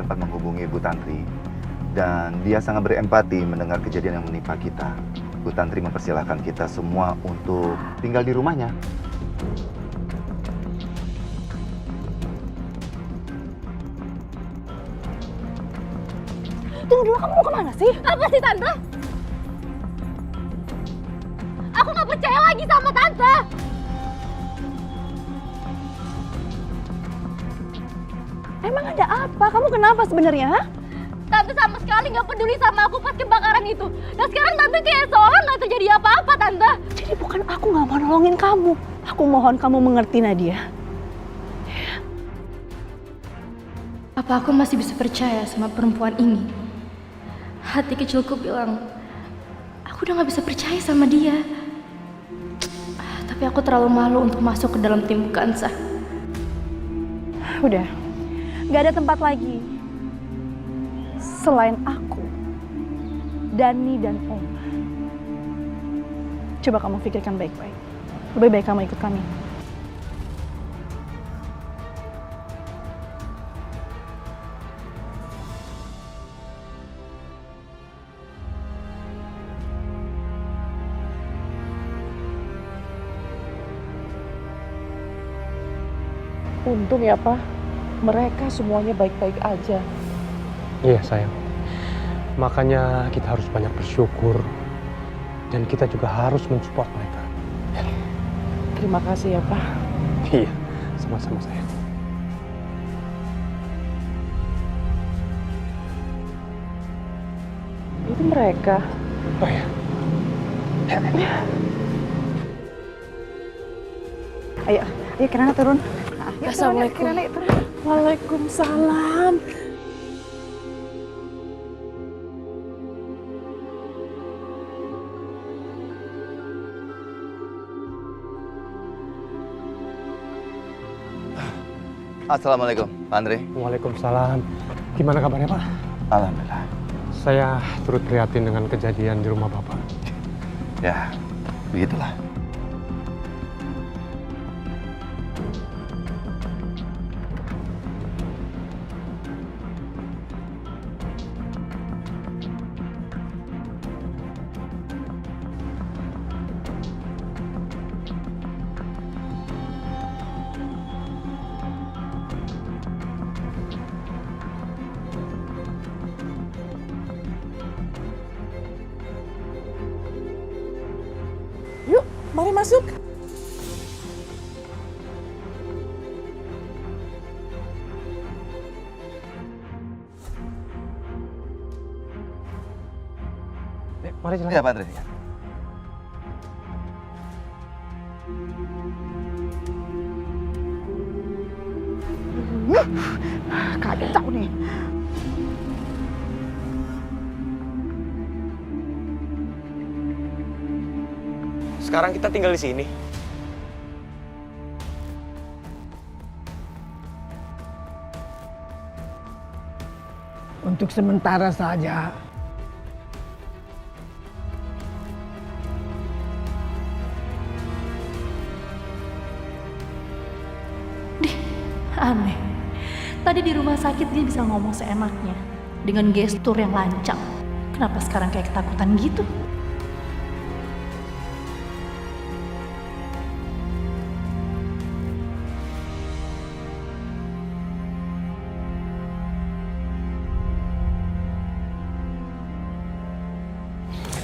sempat menghubungi Bu Tantri dan dia sangat berempati mendengar kejadian yang menimpa kita. Bu Tantri mempersilahkan kita semua untuk tinggal di rumahnya. Tunggu dulu, kamu mau kemana sih? Apa sih Tante? Aku nggak percaya lagi sama Tante. Emang ada apa? Kamu kenapa sebenarnya? Ha? Tante sama sekali nggak peduli sama aku pas kebakaran itu. Dan sekarang Tante kayak seolah nggak terjadi apa-apa, Tante. Jadi bukan aku nggak mau nolongin kamu. Aku mohon kamu mengerti, Nadia. Apa aku masih bisa percaya sama perempuan ini? Hati kecilku bilang, aku udah gak bisa percaya sama dia. Tapi aku terlalu malu untuk masuk ke dalam tim Bukansa. Udah, gak ada tempat lagi selain aku, Dani dan Oma. Coba kamu pikirkan baik-baik. Lebih baik kamu ikut kami. Untung ya Pak, mereka semuanya baik-baik aja. Iya sayang, makanya kita harus banyak bersyukur dan kita juga harus mensupport mereka. Terima kasih ya Pak. Iya, sama-sama sayang. Itu mereka. Oh ya. Ayo Kirana turun. Assalamualaikum. Waalaikumsalam. Assalamualaikum, Pak Andre. Waalaikumsalam. Gimana kabarnya Pak? Alhamdulillah. Saya turut prihatin dengan kejadian di rumah Bapak. Ya, begitulah. Yuk, mari masuk. Mari jalan. Ya, Pak Andre. Kacau nih. Sekarang kita tinggal di sini. Untuk sementara saja. Aneh. Tadi di rumah sakit dia bisa ngomong seenaknya. Dengan gestur yang lancang. Kenapa sekarang kayak ketakutan gitu?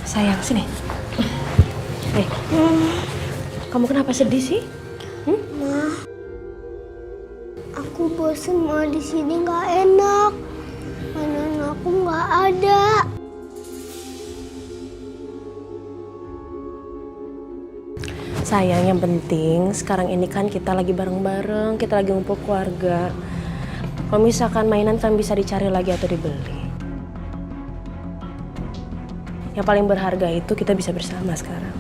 Sayang, sini. Kamu kenapa sedih sih? Ma, aku bosan mau di sini nggak enak. Mainan aku nggak ada. Sayang, yang penting sekarang ini kan kita lagi bareng-bareng, kita lagi ngumpul keluarga. Kalau misalkan mainan kan bisa dicari lagi atau dibeli. Yang paling berharga itu kita bisa bersama sekarang.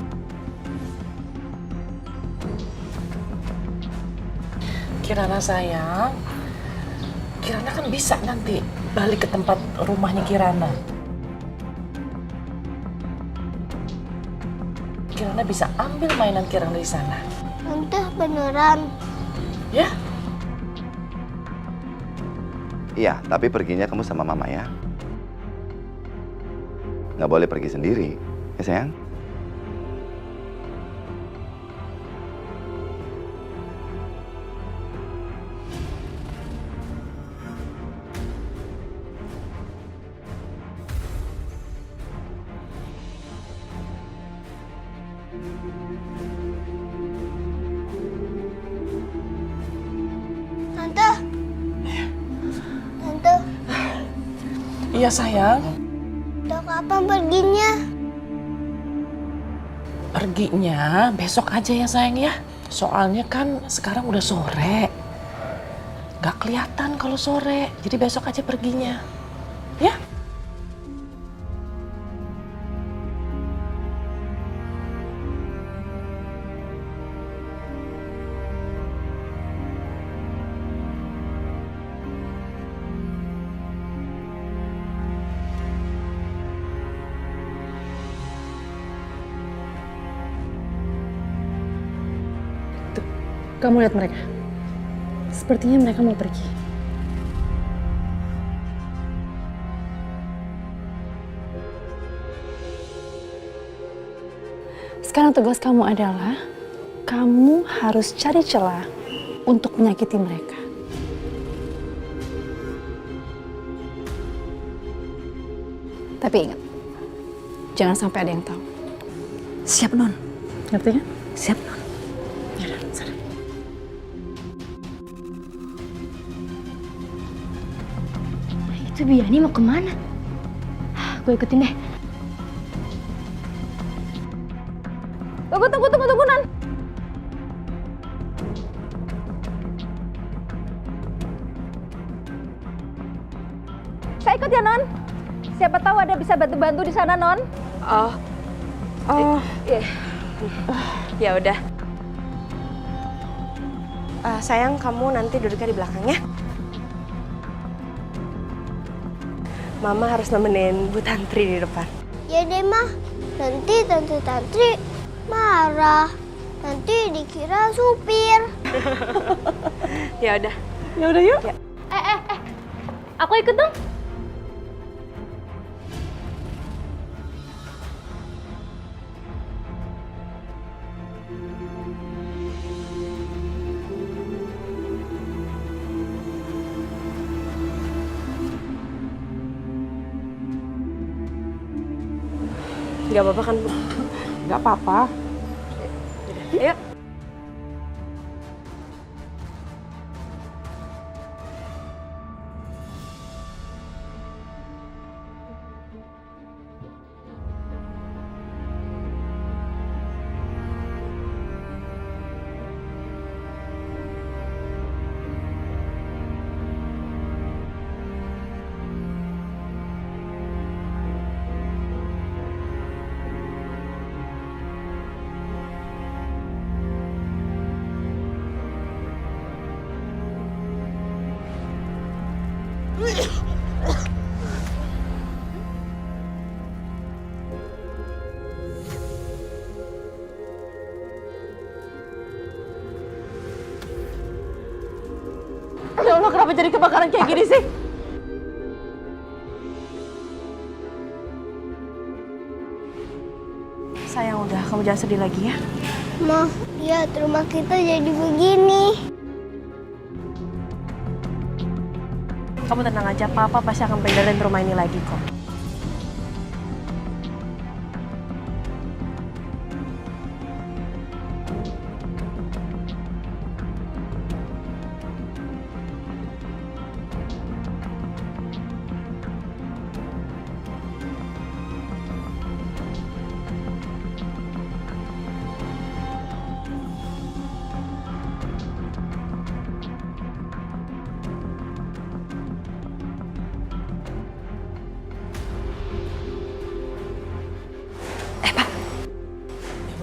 Kirana sayang, Kirana kan bisa nanti balik ke tempat rumahnya Kirana. Kirana bisa ambil mainan Kirana di sana. Tante beneran. Ya? Iya, tapi perginya kamu sama mama ya. Nggak boleh pergi sendiri, ya sayang? Tante. Tante, Iya sayang, udah kapan perginya? perginya besok aja ya sayang ya. Soalnya kan sekarang udah sore. Gak kelihatan kalau sore, jadi besok aja perginya. Ya? Kamu lihat mereka. Sepertinya mereka mau pergi. Sekarang tugas kamu adalah kamu harus cari celah untuk menyakiti mereka. Tapi ingat, jangan sampai ada yang tahu. Siap, Non? Ngerti kan? Siap, Non. Yaudah, sana. Itu Biani mau kemana? Gue ikutin deh. Tunggu, Non. Saya ikut ya, Non. Siapa tahu ada bisa bantu-bantu di sana, Non. Ya udah. Sayang, kamu nanti duduknya di belakang ya. Mama harus nemenin Bu Tantri di depan. Ya deh, Mah. Nanti Tante Tantri marah. Nanti dikira supir. Ya udah. Ya udah yuk. Aku ikut dong. Gak apa-apa kan, Bu? Gak apa-apa. Ayo. Ya Allah, kenapa jadi kebakaran kayak gini sih? Sayang, udah, kamu jangan sedih lagi ya. Mah, lihat rumah kita jadi begini. Kamu tenang aja, Papa pasti akan benerin rumah ini lagi kok.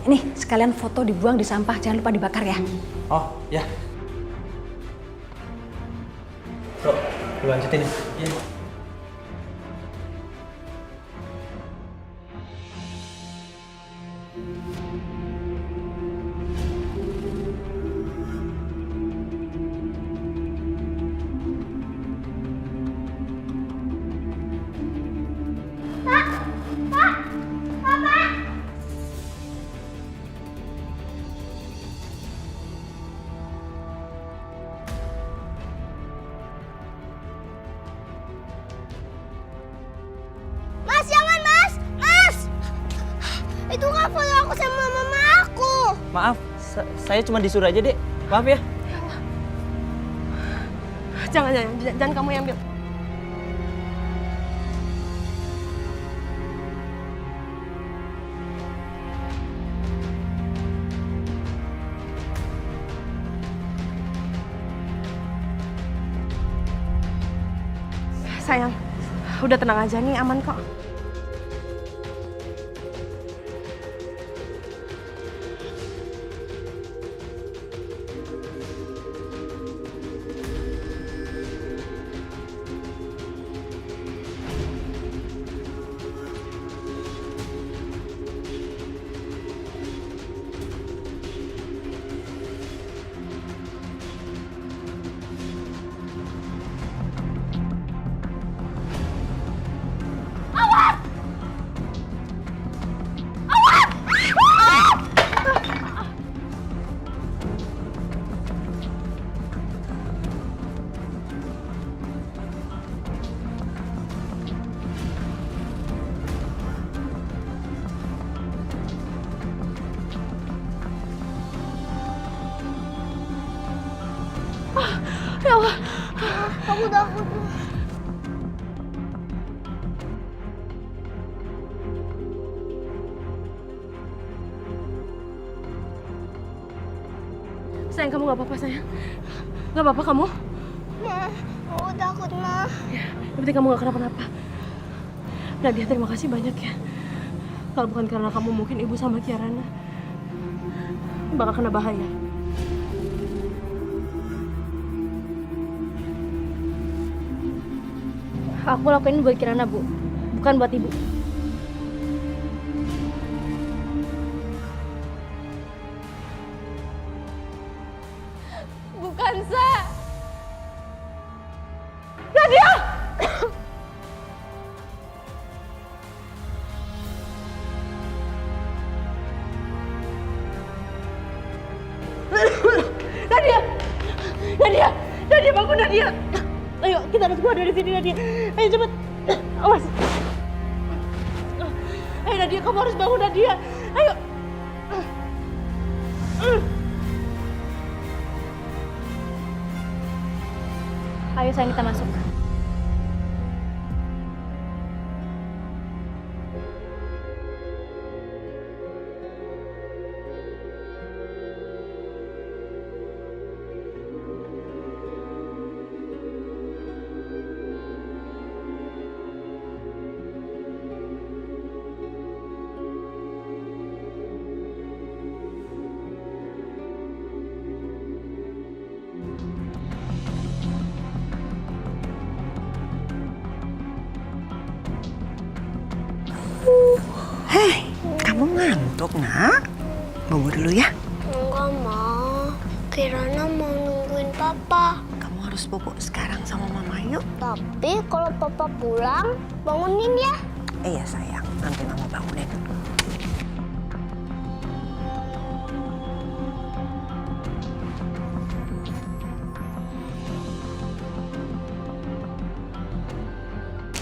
Ini sekalian foto dibuang di sampah, jangan lupa dibakar ya. Oh, ya. Bro, dilanjutin ya. Iya. Itu kan foto aku sama mama aku. Maaf, saya cuma disuruh aja, Dek. Maaf ya. Jangan kamu yang ambil. Sayang, udah tenang aja nih, aman kok. Ya Allah, aku takut. Sayang, kamu gak apa-apa, sayang. Gak apa-apa kamu? Ma, aku takut, Ma. Yang penting kamu gak kenapa-napa. Nadia, terima kasih banyak ya. Kalau bukan karena kamu, mungkin ibu sama Kiarana bakal kena bahaya. Aku lakuin ini buat Kirana, Bu. Bukan buat Ibu. Bukan, Sa. Nadia, bangun Nadia. Ayo, kita harus keluar dari sini, Nadia. Ayo cepet. Awas. Ayo Nadia, kamu harus bangun, Nadia. Ayo. Ayo sayang, kita masuk. Hei, kamu ngantuk, Nak? Bobo dulu ya. Enggak, Ma. Kirana mau nungguin Papa. Kamu harus bobo sekarang sama Mama yuk. Tapi kalau Papa pulang, bangunin ya. Iya sayang, nanti Mama bangunin.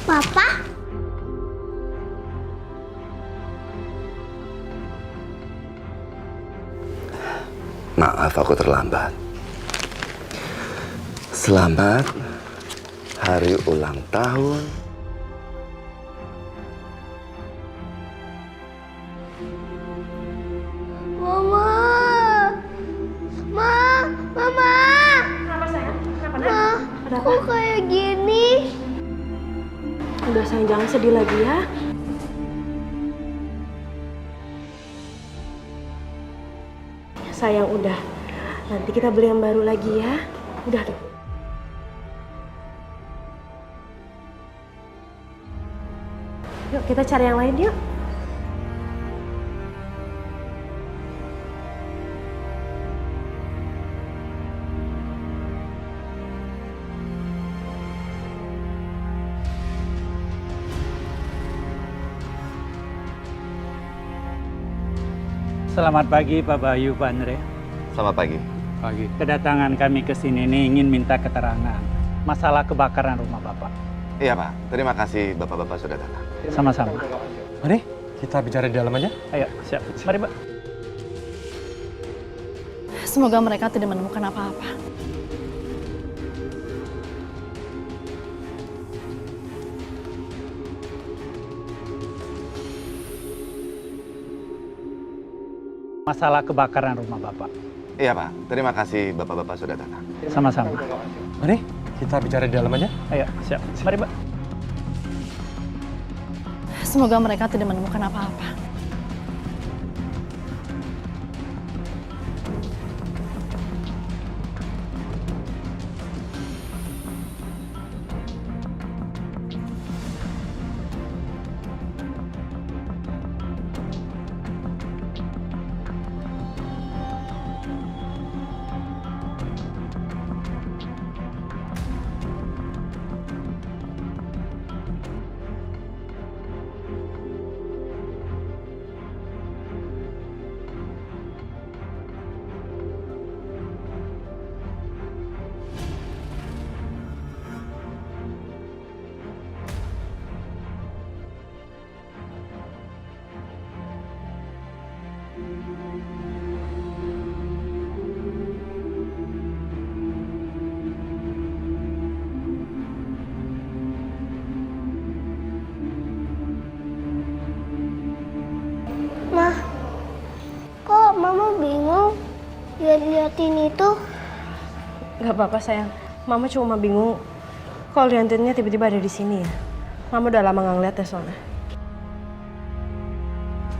Papa? Maaf aku terlambat. Selamat hari ulang tahun. Mama. Mama. Kenapa sayang? Kenapa, Nak? Ma, Ada apa? kok kayak gini? Udah sayang, jangan sedih lagi ya. Sayang, udah. Nanti kita beli yang baru lagi ya. Udah. Yuk, kita cari yang lain yuk. Selamat pagi Pak Bayu, Pak Andre. Selamat pagi. Pagi. Kedatangan kami ke sini ini ingin minta keterangan masalah kebakaran rumah Bapak. Iya Pak, terima kasih Bapak-Bapak sudah datang. Sama-sama. Mari, Kita bicara di dalam aja. Ayo, siap. Mari, Mbak. Semoga mereka tidak menemukan apa-apa. Masalah kebakaran rumah Bapak. Iya Pak, terima kasih Bapak-Bapak sudah datang. Sama-sama. Mari, kita bicara di dalam aja. Ayo, siap. Mari, Mbak. Semoga mereka tidak menemukan apa-apa. Mah, kok Mama bingung lihat-liatin itu? Gak apa-apa sayang. Mama cuma bingung kalau liantinnya tiba-tiba ada di sini ya. Mama udah lama nggak ngeliat ya soalnya.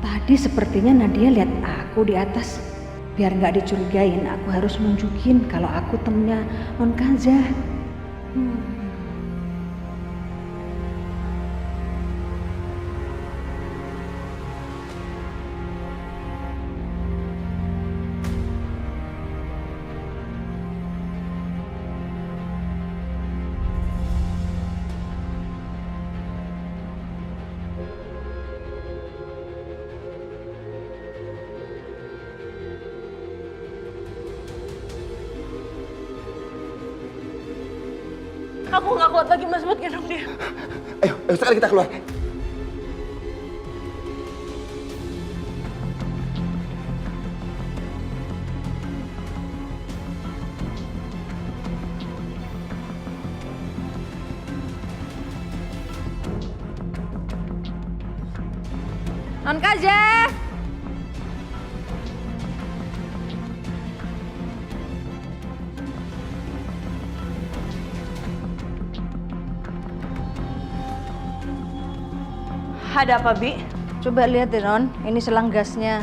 Tadi sepertinya Nadia lihat aku di atas. Biar nggak dicurigain, aku harus nunjukin kalau aku temennya Non Kanza. Aku nggak kuat lagi Mas buat gendong dia. Ayo sekarang kita keluar. Non Kanza! Ada apa, Bi? Coba lihat deh Non, ini selang gasnya.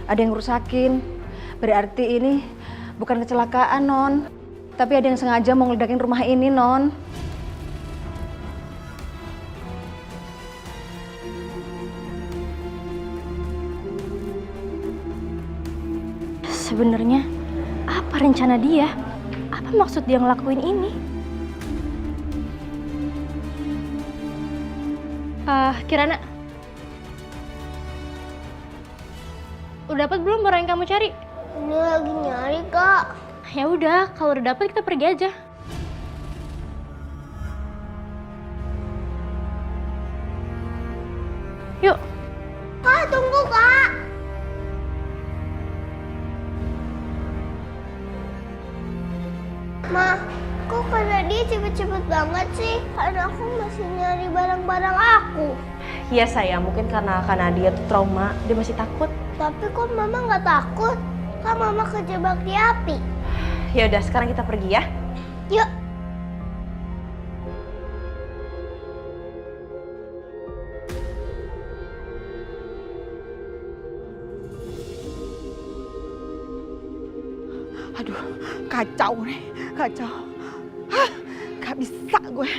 Ada yang rusakin. Berarti ini bukan kecelakaan Non, tapi ada yang sengaja mau ngeledakin rumah ini Non. Sebenarnya apa rencana dia? Apa maksud dia ngelakuin ini? Kirana. Udah dapat belum barang yang kamu cari? Ini lagi nyari, Kak. Ya udah, kalau udah dapat kita pergi aja. Yuk. Kak, tunggu, Kak. Ma, kok karena dia cepet-cepet banget sih? Karena aku masih nyari barang-barang aku. Iya sayang, mungkin karena Nadia tuh trauma, dia masih takut. Tapi kok Mama nggak takut? Kan Mama kejebak di api. Ya udah, sekarang kita pergi ya. Yuk. Aduh, kacau nih, kacau. Hah, gak bisa gue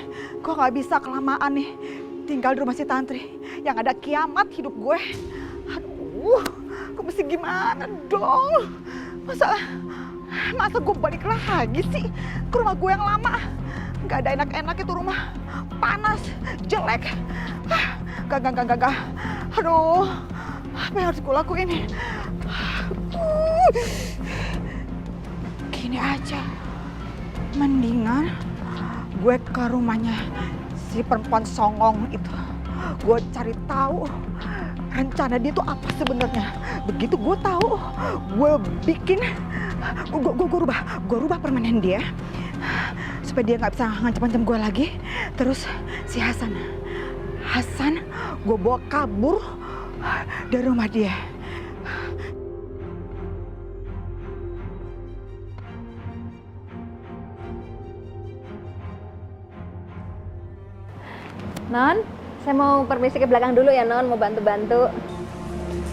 gak bisa kelamaan nih tinggal di rumah si Tantri. Yang ada kiamat hidup gue. Aduh, gue mesti gimana dong? Masa gue balik lagi sih ke rumah gue yang lama? Gak ada enak-enak itu rumah, panas, jelek. Gak. Aduh, apa yang harus gue lakuin nih? Gini aja, mendingan gue ke rumahnya si perempuan songong itu. Gue cari tahu rencana dia tuh apa sebenarnya. Begitu gue tahu, gue bikin, gue rubah permainan dia supaya dia nggak bisa ngancam-ngancam gue lagi. Terus si Hasan, gue bawa kabur dari rumah dia. Non, saya mau permisi ke belakang dulu ya Non, mau bantu-bantu.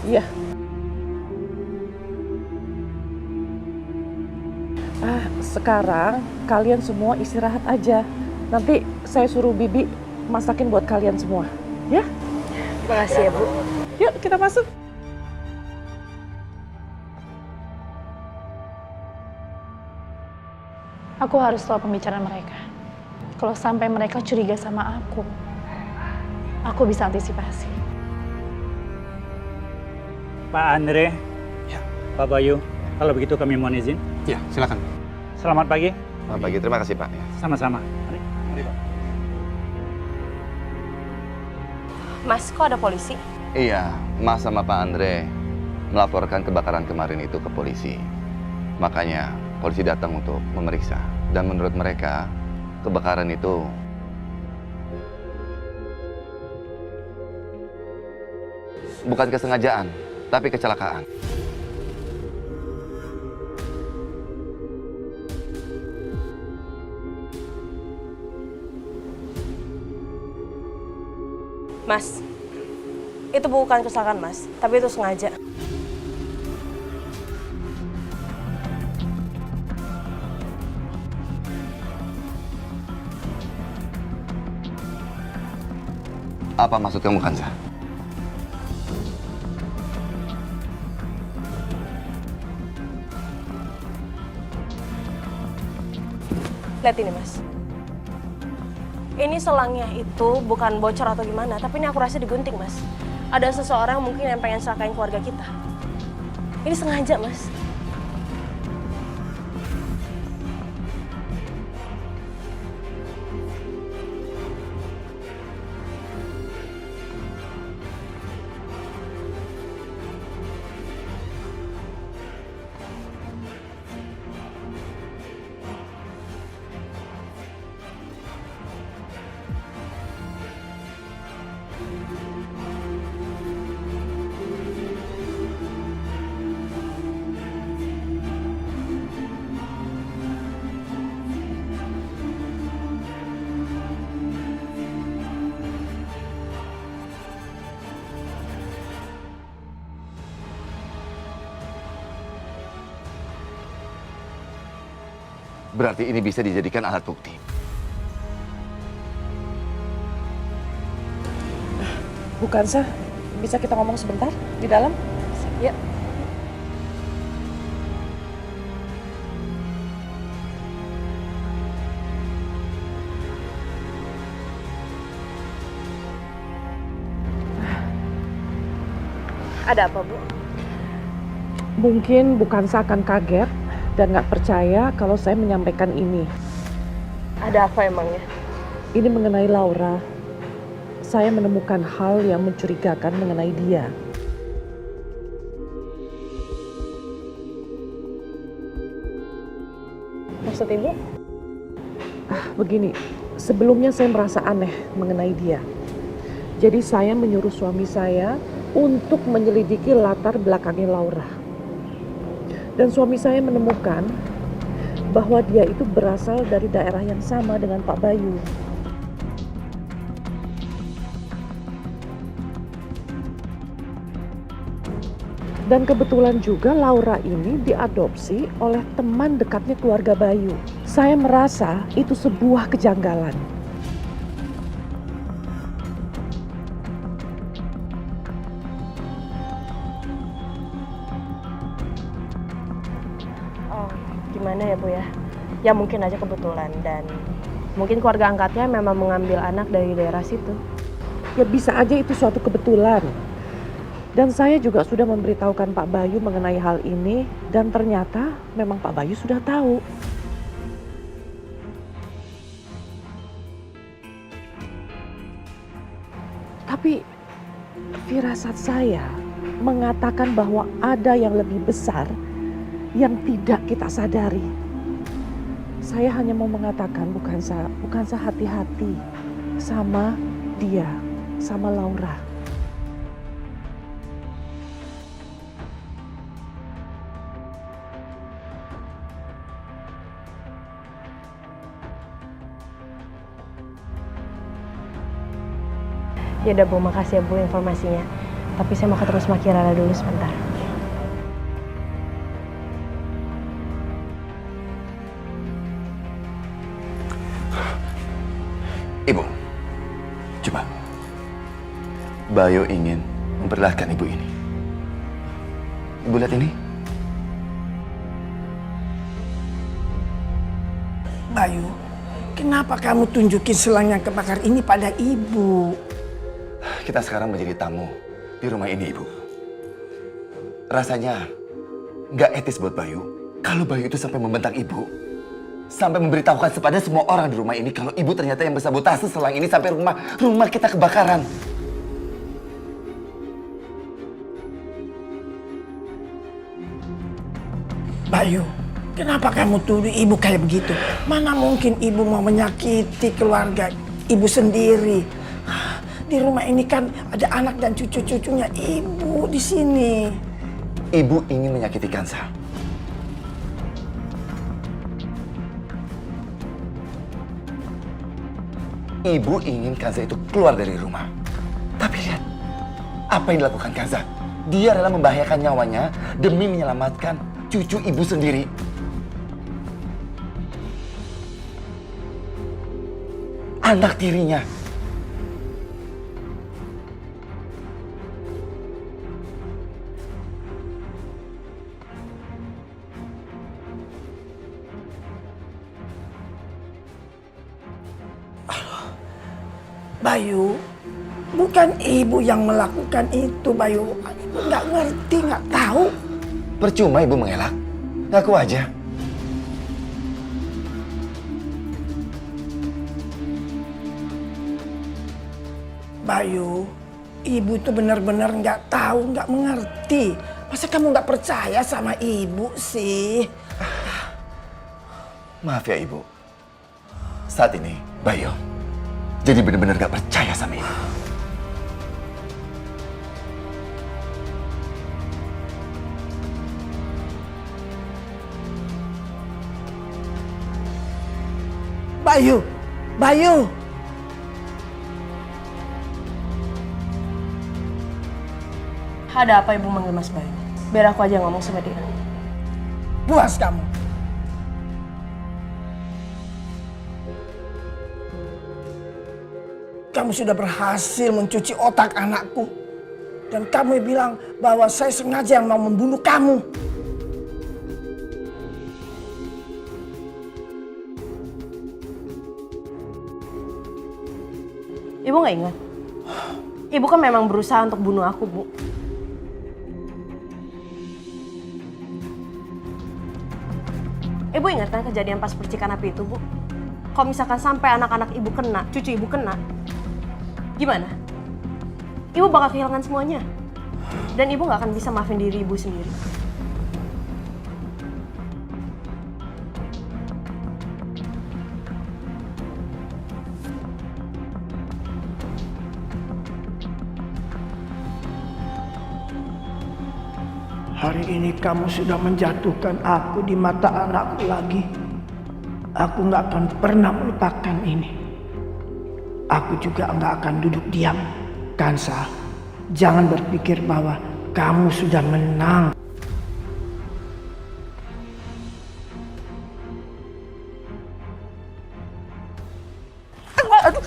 Iya. Sekarang kalian semua istirahat aja. Nanti saya suruh Bibi masakin buat kalian semua. Ya? Terima kasih ya Bu. Yuk kita masuk. Aku harus tahu pembicaraan mereka. Kalau sampai mereka curiga sama aku bisa antisipasi. Pak Andre, Pak Bayu, kalau begitu kami mohon izin. Ya, silakan. Selamat pagi. Selamat pagi, terima kasih Pak. Sama-sama. Mari. Mas, kok ada polisi? Iya, Mas sama Pak Andre melaporkan kebakaran kemarin itu ke polisi. Makanya polisi datang untuk memeriksa. Dan menurut mereka, kebakaran itu bukan kesengajaan, tapi kecelakaan. Mas, itu bukan kecelakaan Mas, tapi itu sengaja. Apa maksud kamu, Kanza? Lihat ini Mas. Ini selangnya itu bukan bocor atau gimana, tapi ini aku rasa digunting Mas. Ada seseorang mungkin yang pengen celakain keluarga kita. Ini sengaja Mas. Berarti ini bisa dijadikan alat bukti. Bukan sah, bisa kita ngomong sebentar di dalam? Ya. Ada apa Bu? Mungkin bukan sah akan kaget dan nggak percaya kalau saya menyampaikan ini. Ada apa emangnya? Ini mengenai Laura. Saya menemukan hal yang mencurigakan mengenai dia. Maksud Ibu? Begini, sebelumnya saya merasa aneh mengenai dia. Jadi saya menyuruh suami saya untuk menyelidiki latar belakangnya Laura. Dan suami saya menemukan bahwa dia itu berasal dari daerah yang sama dengan Pak Bayu. Dan kebetulan juga Laura ini diadopsi oleh teman dekatnya keluarga Bayu. Saya merasa itu sebuah kejanggalan. Gimana ya Bu ya? Ya mungkin aja kebetulan dan mungkin keluarga angkatnya memang mengambil anak dari daerah situ. Ya bisa aja itu suatu kebetulan. Dan saya juga sudah memberitahukan Pak Bayu mengenai hal ini dan ternyata memang Pak Bayu sudah tahu. Tapi firasat saya mengatakan bahwa ada yang lebih besar yang tidak kita sadari. Saya hanya mau mengatakan bukan hati-hati sama dia, sama Laura. Ya udah Bu, makasih ya Bu informasinya. Tapi saya mau ketemu sama Kirana dulu sebentar. Ibu, coba. Bayu ingin memperlihatkan ibu ini. Ibu lihat ini. Bayu, kenapa kamu tunjukin selang yang kebakar ini pada ibu? Kita sekarang menjadi tamu di rumah ini, Ibu. Rasanya nggak etis buat Bayu kalau Bayu itu sampai membentak Ibu. Sampai memberitahukan kepada semua orang di rumah ini kalau Ibu ternyata yang bersabotase selang ini sampai rumah kita kebakaran. Bayu, kenapa kamu tuduh ibu kayak begitu? Mana mungkin ibu mau menyakiti keluarga ibu sendiri? Di rumah ini kan ada anak dan cucu-cucunya ibu di sini. Ibu ingin menyakiti Kansa. Ibu ingin Kansa itu keluar dari rumah. Tapi lihat, apa yang dilakukan Kansa? Dia rela membahayakan nyawanya demi menyelamatkan cucu ibu sendiri. Anak tirinya. Bayu, bukan ibu yang melakukan itu, Bayu. Ibu nggak ngerti, nggak tahu. Percuma ibu mengelak. Ngaku aja. Bayu, ibu itu benar-benar nggak tahu, nggak mengerti. Masa kamu nggak percaya sama ibu sih? Maaf ya ibu. Saat ini Bayu jadi benar-benar gak percaya sama ibu. Bayu, Bayu. Ada apa Ibu manggil Mas Bayu? Biar aku aja ngomong sama dia. Puas kamu. Kamu sudah berhasil mencuci otak anakku. Dan kamu bilang bahwa saya sengaja yang mau membunuh kamu. Ibu nggak ingat? Ibu kan memang berusaha untuk bunuh aku, Bu. Ibu ingat kan kejadian pas percikan api itu, Bu? Kalau misalkan sampai anak-anak ibu kena, cucu ibu kena, gimana? Ibu bakal kehilangan semuanya. Dan ibu nggak akan bisa maafin diri ibu sendiri. Hari ini kamu sudah menjatuhkan aku di mata anakku lagi. Aku nggak akan pernah melupakan ini. Aku juga nggak akan duduk diam. Kansa, jangan berpikir bahwa kamu sudah menang. Aduh.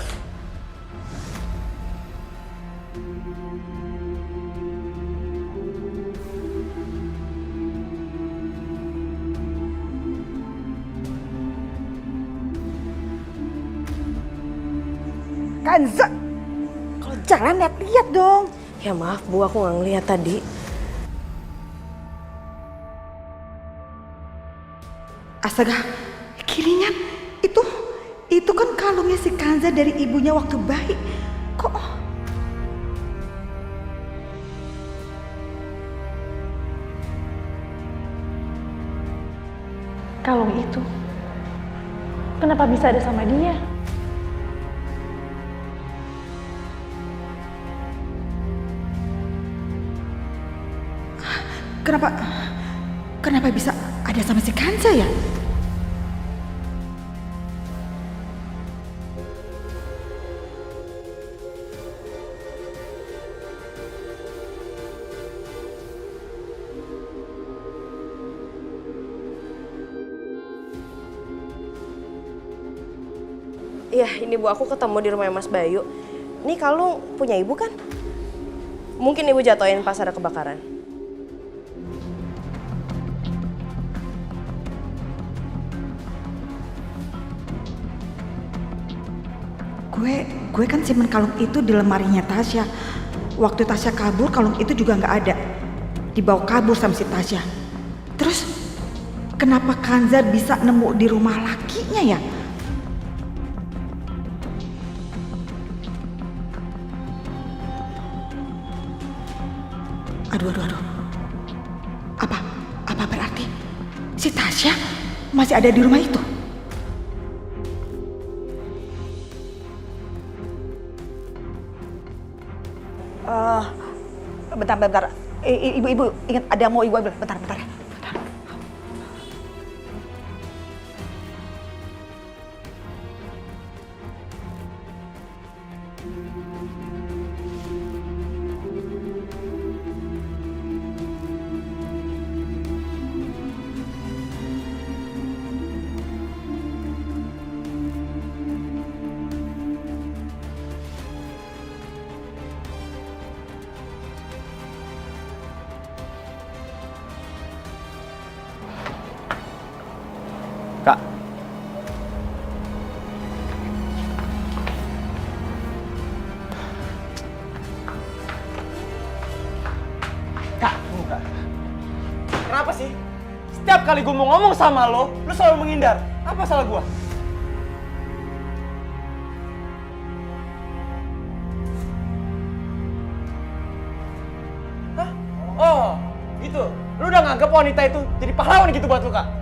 Kanza, kalau jalan lihat-lihat dong. Ya maaf Bu, aku nggak ngeliat tadi. Astaga, kiringan. Itu kan kalungnya si Kanza dari ibunya waktu bayi. Kok Kalung itu, kenapa bisa ada sama dia? Kenapa bisa ada sama si Kanza ya? Iya, ini Bu, aku ketemu di rumah Mas Bayu. Ini kalung punya Ibu kan? Mungkin Ibu jatuhin pas ada kebakaran. Gue kan simpen kalung itu di lemarinya Tasya. Waktu Tasya kabur, kalung itu juga nggak ada. Dibawa kabur sama si Tasya. Terus kenapa Kanza bisa nemu di rumah lakinya ya? Aduh. Apa berarti si Tasya masih ada di rumah itu? Bentar. Ibu ingat ada yang mau ibu ambil. Bentar ya. Kak. Kak, buka. Kenapa sih? Setiap kali gue mau ngomong sama lo selalu menghindar. Apa salah gue? Hah? Oh, gitu. Lu udah nganggep wanita itu jadi pahlawan gitu buat lu, Kak?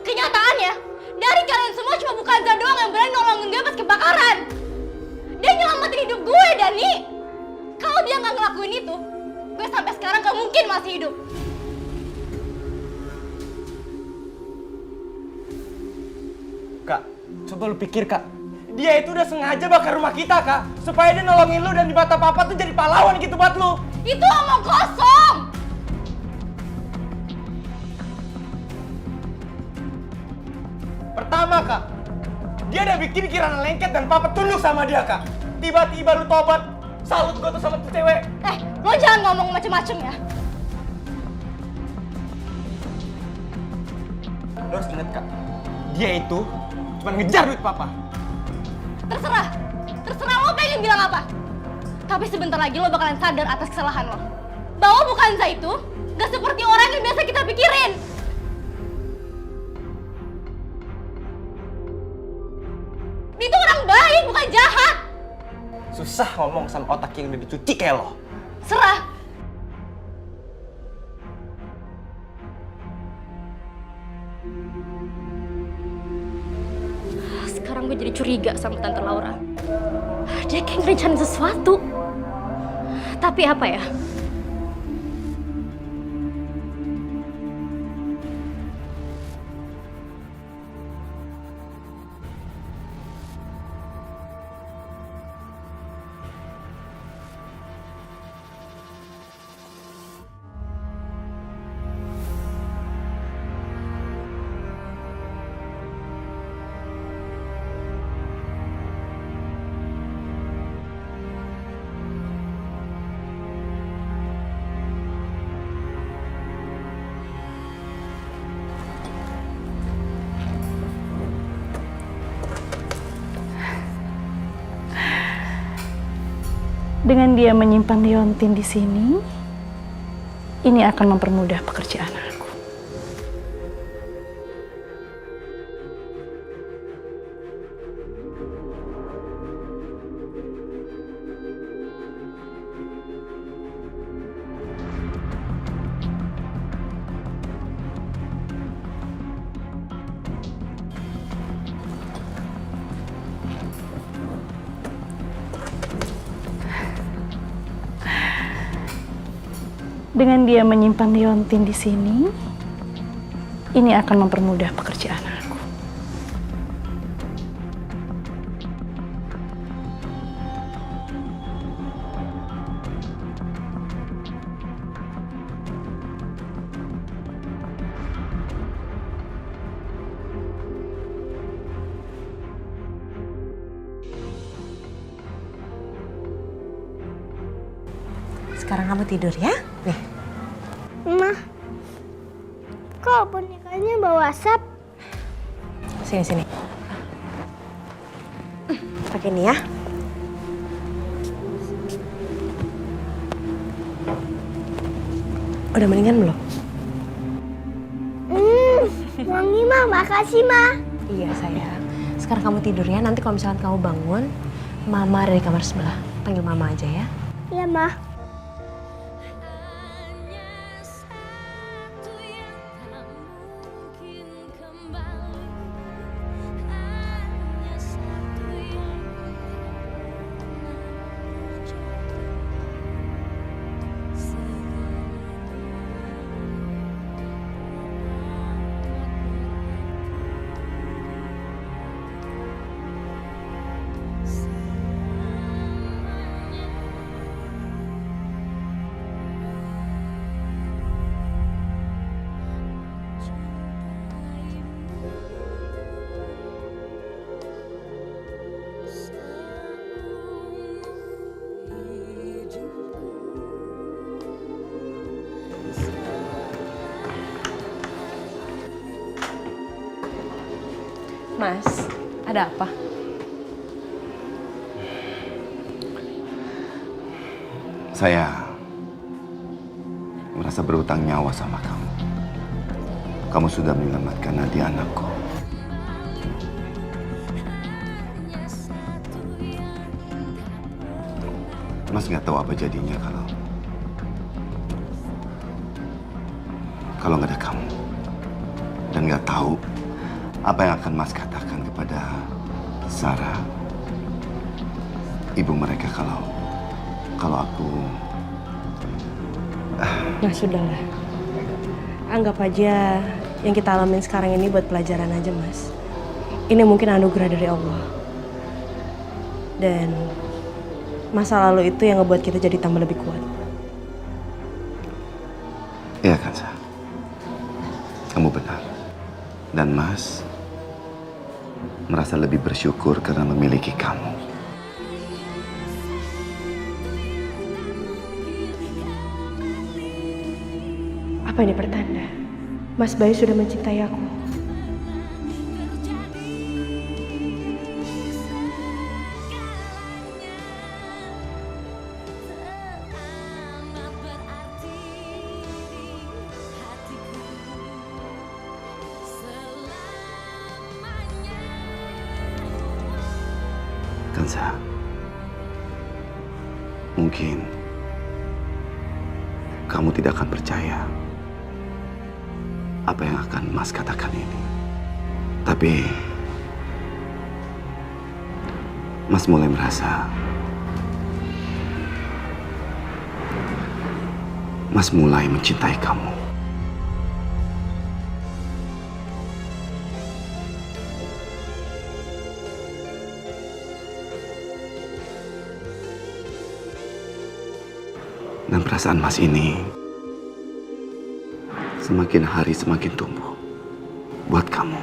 Kenyataannya, dari kalian semua cuma Kanza doang yang berani nolongin gue pas kebakaran. Dia nyelamatin hidup gue, Dani. Kalau dia nggak ngelakuin itu, gue sampai sekarang gak mungkin masih hidup. Kak, coba lu pikir, Kak. Dia itu udah sengaja bakar rumah kita, Kak. Supaya dia nolongin lu dan di mata papa tuh jadi pahlawan gitu buat lu. Itu omong kosong. Pertama, Kak, dia udah bikin Kirana lengket dan papa tunduk sama dia, Kak. Tiba-tiba lu tobat, salut gua tuh sama tuh cewek. Lo jangan ngomong macem-macem ya. Lo harus inget, Kak, dia itu cuma ngejar duit papa. Terserah lo pengen bilang apa. Tapi sebentar lagi lo bakalan sadar atas kesalahan lo. Bahwa Kanza itu gak seperti orang yang biasa kita pikirin. Dia itu orang baik, bukan jahat. Susah ngomong sama otak yang udah dicuci kayak lo. Serah. Sekarang gue jadi curiga sama Tante Laura. Dia kayak ngerencanain sesuatu. Tapi apa ya? Dengan dia menyimpan Leontin di sini, ini akan mempermudah pekerjaan aku. Dengan dia menyimpan Leontin di sini, ini akan mempermudah pekerjaan aku. Sekarang kamu tidur ya. Nih. Ma, kok bonekanya bawa asap? Sini. Pakai ini ya. Udah mendingan belum? Wangi Ma, makasih Ma. Iya sayang. Sekarang kamu tidur ya. Nanti kalau misalkan kamu bangun, Mama ada di kamar sebelah. Panggil Mama aja ya. Iya Ma. Mas, ada apa? Saya merasa berutang nyawa sama kamu. Kamu sudah menyelamatkan Nadia anakku. Mas nggak tahu apa jadinya kalau nggak ada kamu, dan nggak tahu apa yang akan Mas katakan kepada Sarah, ibu mereka kalau aku... Nah sudahlah, anggap aja yang kita alamin sekarang ini buat pelajaran aja Mas. Ini mungkin anugerah dari Allah. Dan masa lalu itu yang ngebuat kita jadi tambah lebih kuat. Iya kan, Sa? Kamu benar. Dan Mas merasa lebih bersyukur karena memiliki kamu. Apa ini pertanda? Mas Bayu sudah mencintai aku. Kansa, mungkin kamu tidak akan percaya apa yang akan Mas katakan ini. Tapi Mas mulai merasa Mas mulai mencintai kamu. Dan perasaan Mas ini semakin hari semakin tumbuh buat kamu.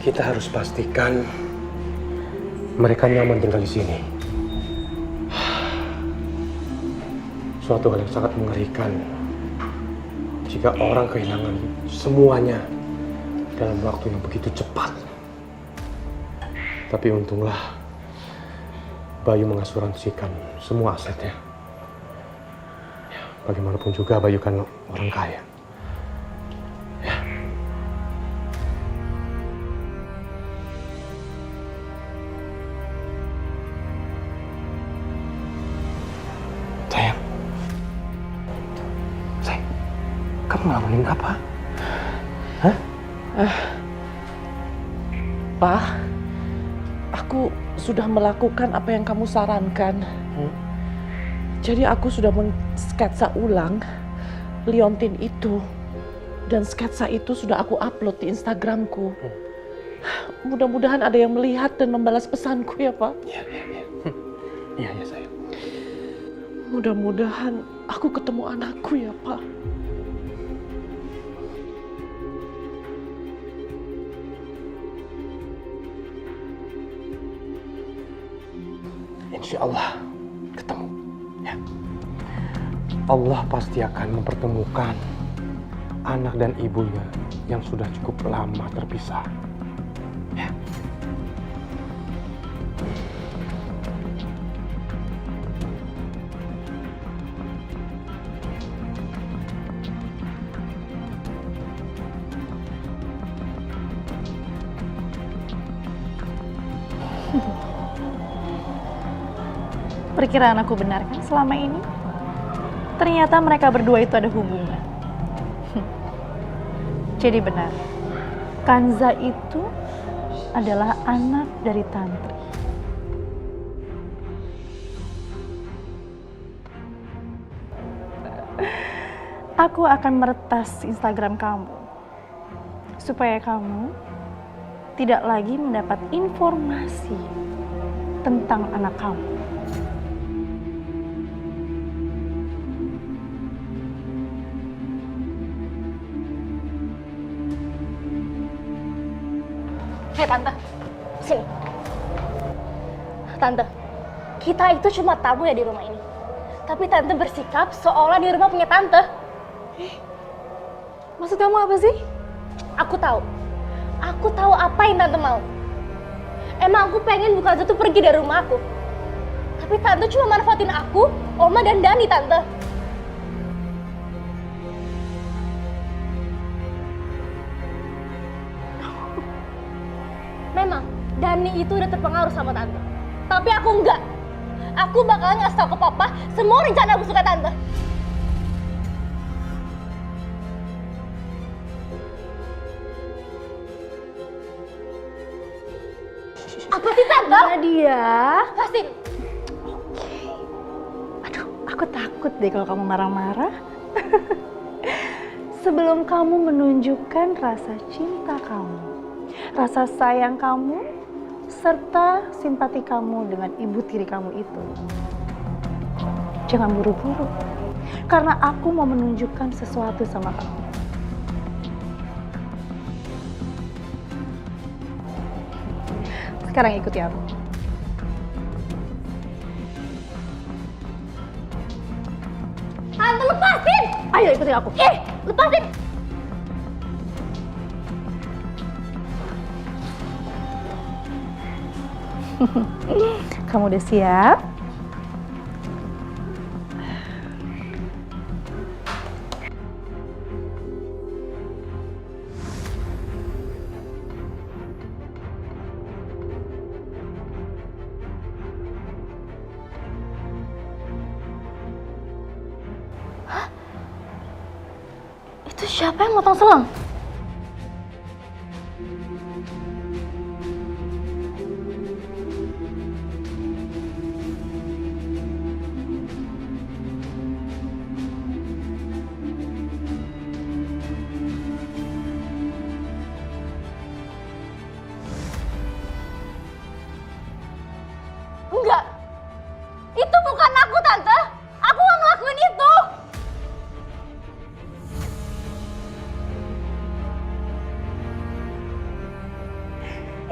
Kita harus pastikan mereka nyaman tinggal di sini. Suatu hal yang sangat mengerikan jika orang kehilangan semuanya dalam waktu yang begitu cepat. Tapi untunglah Bayu mengasuransikan semua asetnya. Ya, bagaimanapun juga Bayu kan orang kaya. Ya. Sayang. Sayang, kamu ngelamunin apa? Hah? Pak, aku sudah melakukan apa yang kamu sarankan. Jadi aku sudah mensketsa ulang liontin itu. Dan sketsa itu sudah aku upload di Instagramku. Mudah-mudahan ada yang melihat dan membalas pesanku ya, Pak. Iya, sayang. Mudah-mudahan aku ketemu anakku ya, Pak. Insya Allah ketemu. Ya. Allah pasti akan mempertemukan anak dan ibunya yang sudah cukup lama terpisah. Ya. Perkiraan aku benar kan selama ini? Ternyata mereka berdua itu ada hubungan. Jadi benar, Kanza itu adalah anak dari Tantri. Aku akan meretas Instagram kamu supaya kamu tidak lagi mendapat informasi tentang anak kamu. Hei Tante, sini. Tante, kita itu cuma tamu ya di rumah ini. Tapi Tante bersikap seolah di rumah punya Tante. Maksud kamu apa sih? Aku tahu. Aku tahu apa yang Tante mau. Emang aku pengen Bukanza tuh pergi dari rumah aku. Tapi Tante cuma manfaatin aku, Oma dan Dani, Tante. Memang, Dani itu udah terpengaruh sama Tante. Tapi aku enggak. Aku bakalan ngasih tau ke Papa semua rencana aku suka Tante. Apa sih Tante? Nadia. Pasti. Oke. Aduh, aku takut deh kalau kamu marah-marah. Sebelum kamu menunjukkan rasa cinta kamu, rasa sayang kamu, serta simpati kamu dengan ibu tiri kamu itu, jangan buru-buru. Karena aku mau menunjukkan sesuatu sama kamu. Sekarang ikuti aku. Tante lepasin! Ayo ikuti aku. Lepasin! Kamu udah siap? Itu siapa yang motong selang? Enggak. Itu bukan aku, Tante. Aku nggak ngelakuin itu.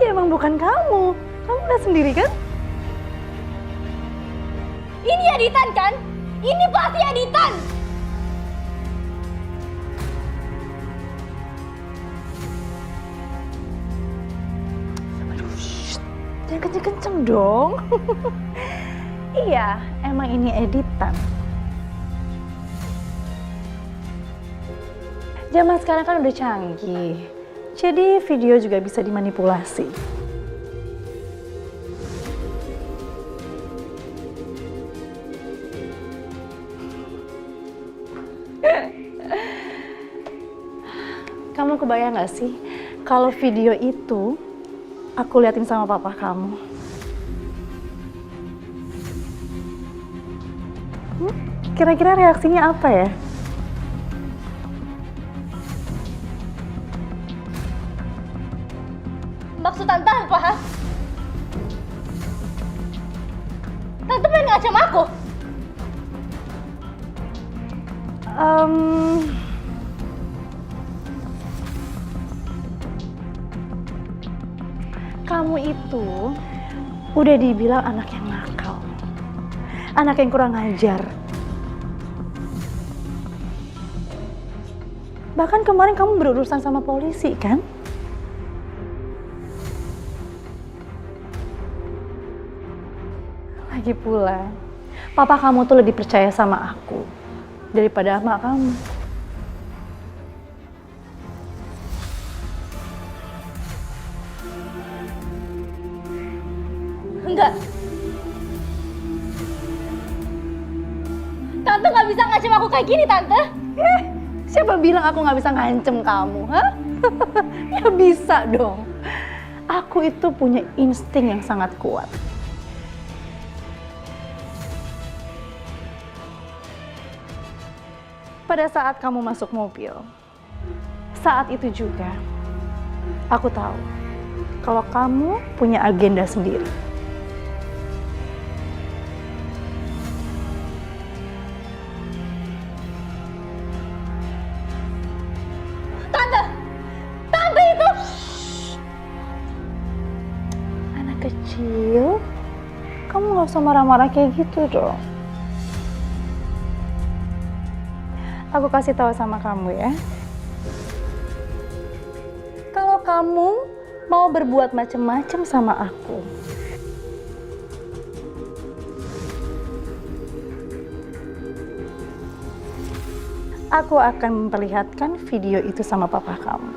Ya emang bukan kamu. Kamu lihat sendiri kan? Ini editan kan? Ini pasti editan. Jangan kenceng-kenceng dong. Iya, emang ini editan. Zaman sekarang kan udah canggih. Jadi video juga bisa dimanipulasi. Kamu kebayang gak sih kalau video itu aku liatin sama papa kamu? Kira-kira reaksinya apa ya? Maksud Tante apa? Tante pengen ngacam aku? Kamu itu udah dibilang anak yang nakal, anak yang kurang ajar. Bahkan kemarin kamu berurusan sama polisi kan? Lagi pula, papa kamu tuh lebih percaya sama aku daripada emak kamu. Enggak. Tante nggak bisa ngacem aku kayak gini, Tante. Siapa bilang aku nggak bisa ngancem kamu, ha? Ya bisa dong. Aku itu punya insting yang sangat kuat. Pada saat kamu masuk mobil, saat itu juga aku tahu kalau kamu punya agenda sendiri. Tante itu Anak kecil, kamu nggak usah marah-marah kayak gitu dong. Aku kasih tahu sama kamu ya. Kalau kamu mau berbuat macam-macam sama aku akan memperlihatkan video itu sama papa kamu.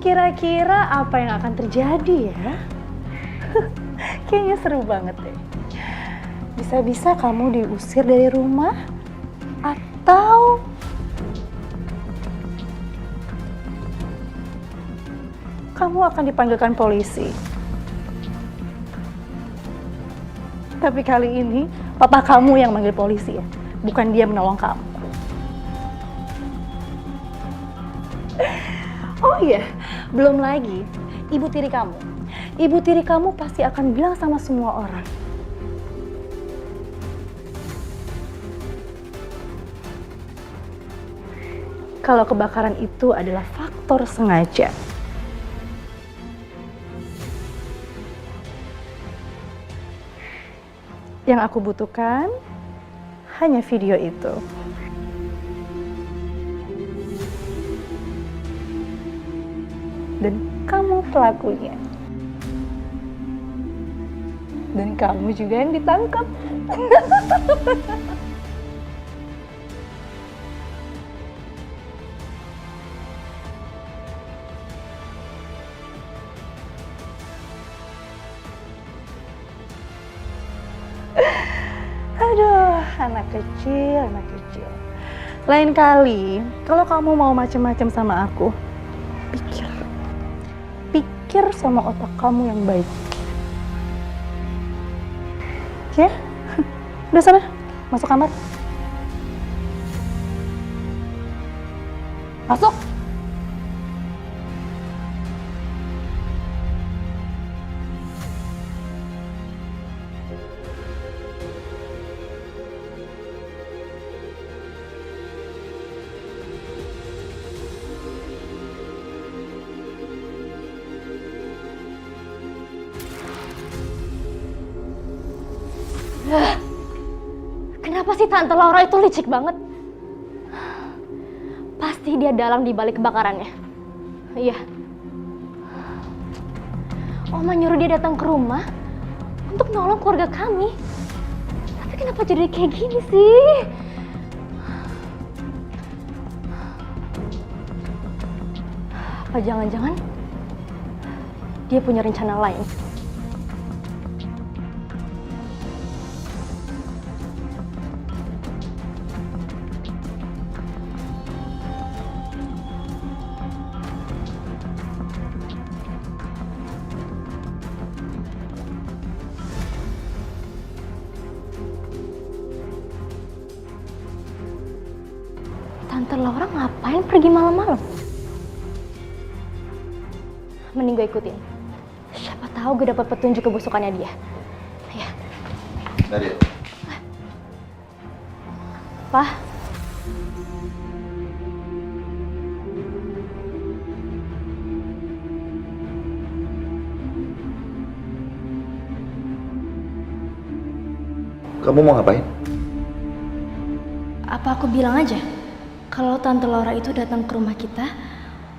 Kira-kira apa yang akan terjadi ya? Kayaknya seru banget deh. Bisa-bisa kamu diusir dari rumah atau kamu akan dipanggilkan polisi. Tapi kali ini papa kamu yang manggil polisi ya, bukan dia menolong kamu. Oh iya, belum lagi ibu tiri kamu. Ibu tiri kamu pasti akan bilang sama semua orang. Kalau kebakaran itu adalah faktor sengaja. Yang aku butuhkan hanya video itu. Dan kamu pelakunya. Dan kamu juga yang ditangkap. Aduh, anak kecil, anak kecil. Lain kali, kalau kamu mau macam-macam sama aku, pikir sama otak kamu yang baik. Ya, udah sana, masuk kamar. Masuk. Kenapa sih Tante Laura itu licik banget? Pasti dia dalang di balik kebakarannya. Iya. Oma nyuruh dia datang ke rumah untuk nolong keluarga kami. Tapi kenapa jadi kayak gini sih? Apa jangan-jangan dia punya rencana lain? Tante Laura ngapain pergi malam-malam? Mending gue ikutin. Siapa tahu gue dapat petunjuk kebusukannya dia. Ya. Nadia. Pak. Kamu mau ngapain? Apa aku bilang aja kalau Tante Laura itu datang ke rumah kita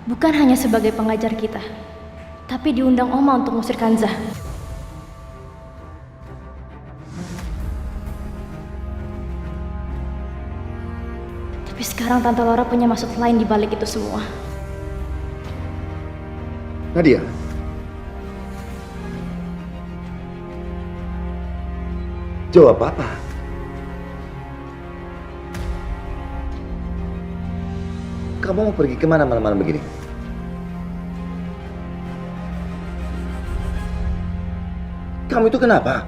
bukan hanya sebagai pengajar kita, tapi diundang Oma untuk ngusir Kanza. Tapi sekarang Tante Laura punya maksud lain di balik itu semua. Nadia. Jawab apa? Kamu mau pergi kemana malam-malam begini? Kamu itu kenapa?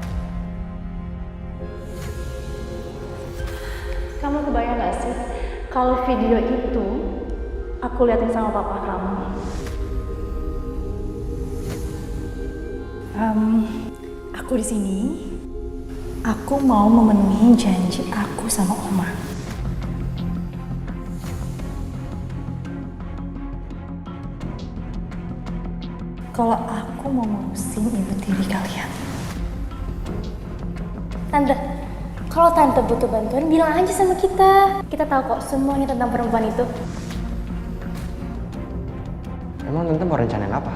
Kamu kebayang gak sih kalau video itu aku liatin sama papa kamu? Aku di sini. Aku mau memenuhi janji aku sama Oma. Kalau aku mau ngurusin ibu tiri kalian. Tante, kalau Tante butuh bantuan bilang aja sama kita. Kita tahu kok semuanya tentang perempuan itu. Emang Tante mau rencanain apa?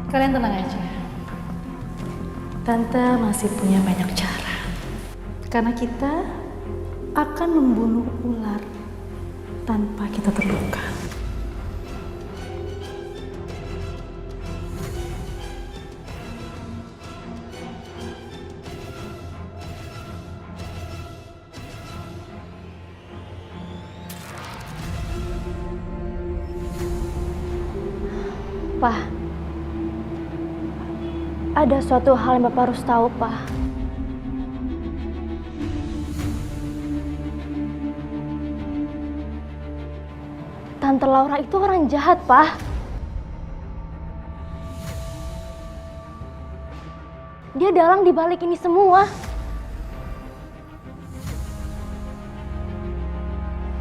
Kalian tenang aja. Tante masih punya banyak cara. Karena kita akan membunuh ular tanpa kita terluka. Pak, ada suatu hal yang Bapak harus tahu, Pak. Tante Laura itu orang jahat, Pak. Dia dalang di balik ini semua.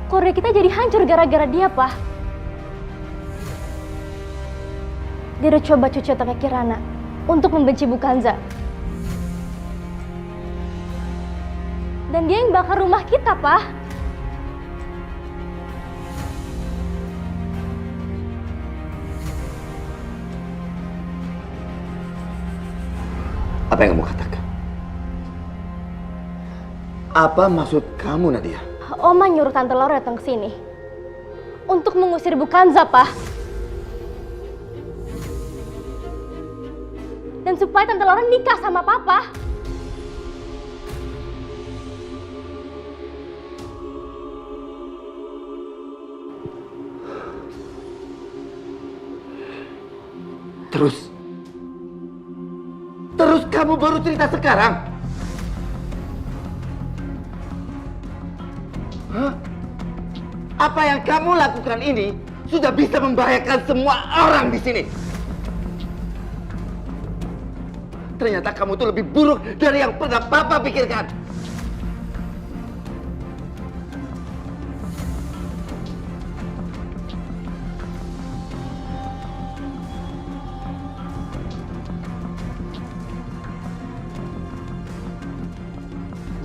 Keluarga kita jadi hancur gara-gara dia, Pak. Dia udah coba cuci otaknya Kirana untuk membenci Bu Kanza. Dan dia yang bakar rumah kita, Pak. Apa yang kamu katakan? Apa maksud kamu, Nadia? Oma nyuruh Tante Laura datang ke sini untuk mengusir Bu Kanza, Pak. Dan supaya Tante Laura nikah sama Papa. Terus kamu baru cerita sekarang? Hah? Apa yang kamu lakukan ini sudah bisa membahayakan semua orang di sini. Ternyata kamu tuh lebih buruk dari yang pernah Papa pikirkan.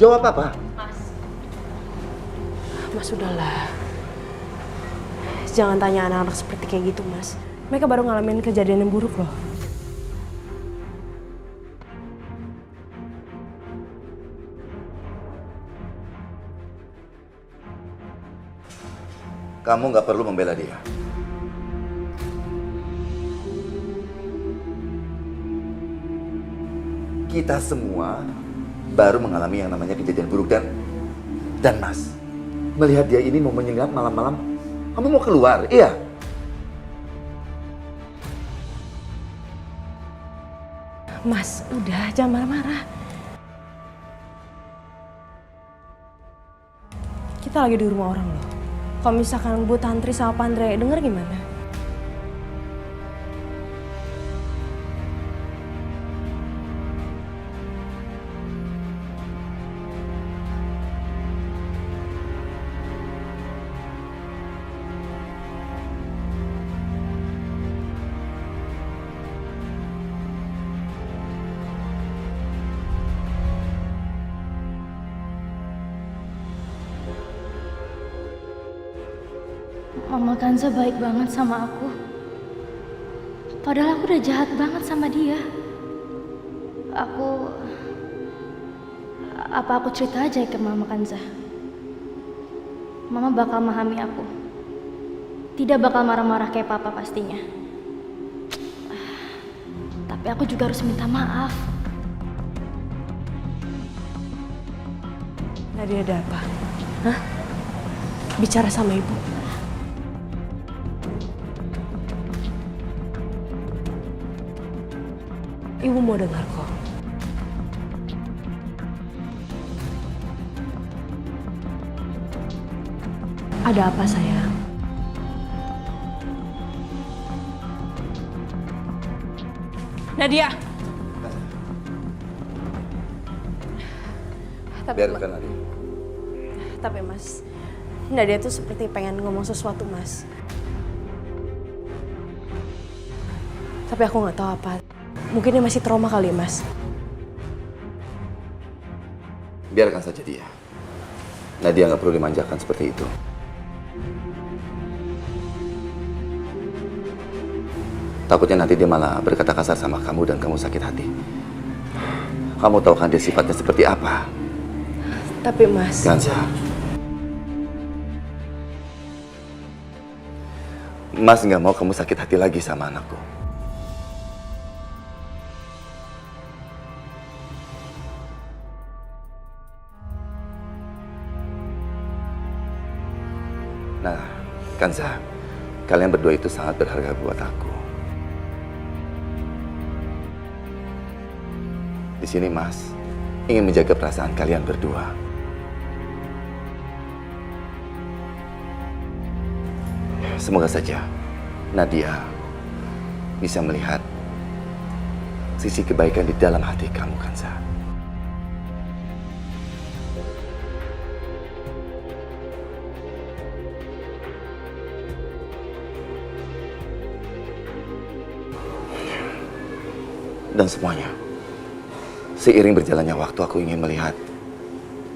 Jawab apa? Mas udahlah. Jangan tanya anak-anak seperti kayak gitu, Mas. Mereka baru ngalamin kejadian yang buruk loh. Kamu nggak perlu membela dia. Kita semua baru mengalami yang namanya kejadian buruk dan Mas, melihat dia ini mau menyengat malam-malam, kamu mau keluar, iya? Mas, udah jangan marah-marah. Kita lagi di rumah orang loh. Kalau misalkan Bu Tantri sama Pandre denger gimana? Mama Kanza baik banget sama aku. Padahal aku udah jahat banget sama dia. Apa aku cerita aja ke Mama Kanza? Mama bakal memahami aku. Tidak bakal marah-marah kayak papa pastinya. Tapi aku juga harus minta maaf. Nadia ada apa? Hah? Bicara sama ibu. Ibu mau dengar kok. Ada apa sayang? Nadia. Biarkan Nadia. Tapi Mas, Nadia tuh seperti pengen ngomong sesuatu Mas. Tapi aku nggak tahu apa. Mungkin dia masih trauma kali Mas. Biarkan saja dia. Nadia nggak perlu dimanjakan seperti itu. Takutnya nanti dia malah berkata kasar sama kamu dan kamu sakit hati. Kamu tahu kan dia sifatnya seperti apa? Tapi Mas... Kanza. Mas nggak mau kamu sakit hati lagi sama anakku. Nah, Kanza, kalian berdua itu sangat berharga buat aku. Di sini Mas ingin menjaga perasaan kalian berdua. Semoga saja Nadia bisa melihat sisi kebaikan di dalam hati kamu, Kanza. Dan semuanya, seiring berjalannya waktu aku ingin melihat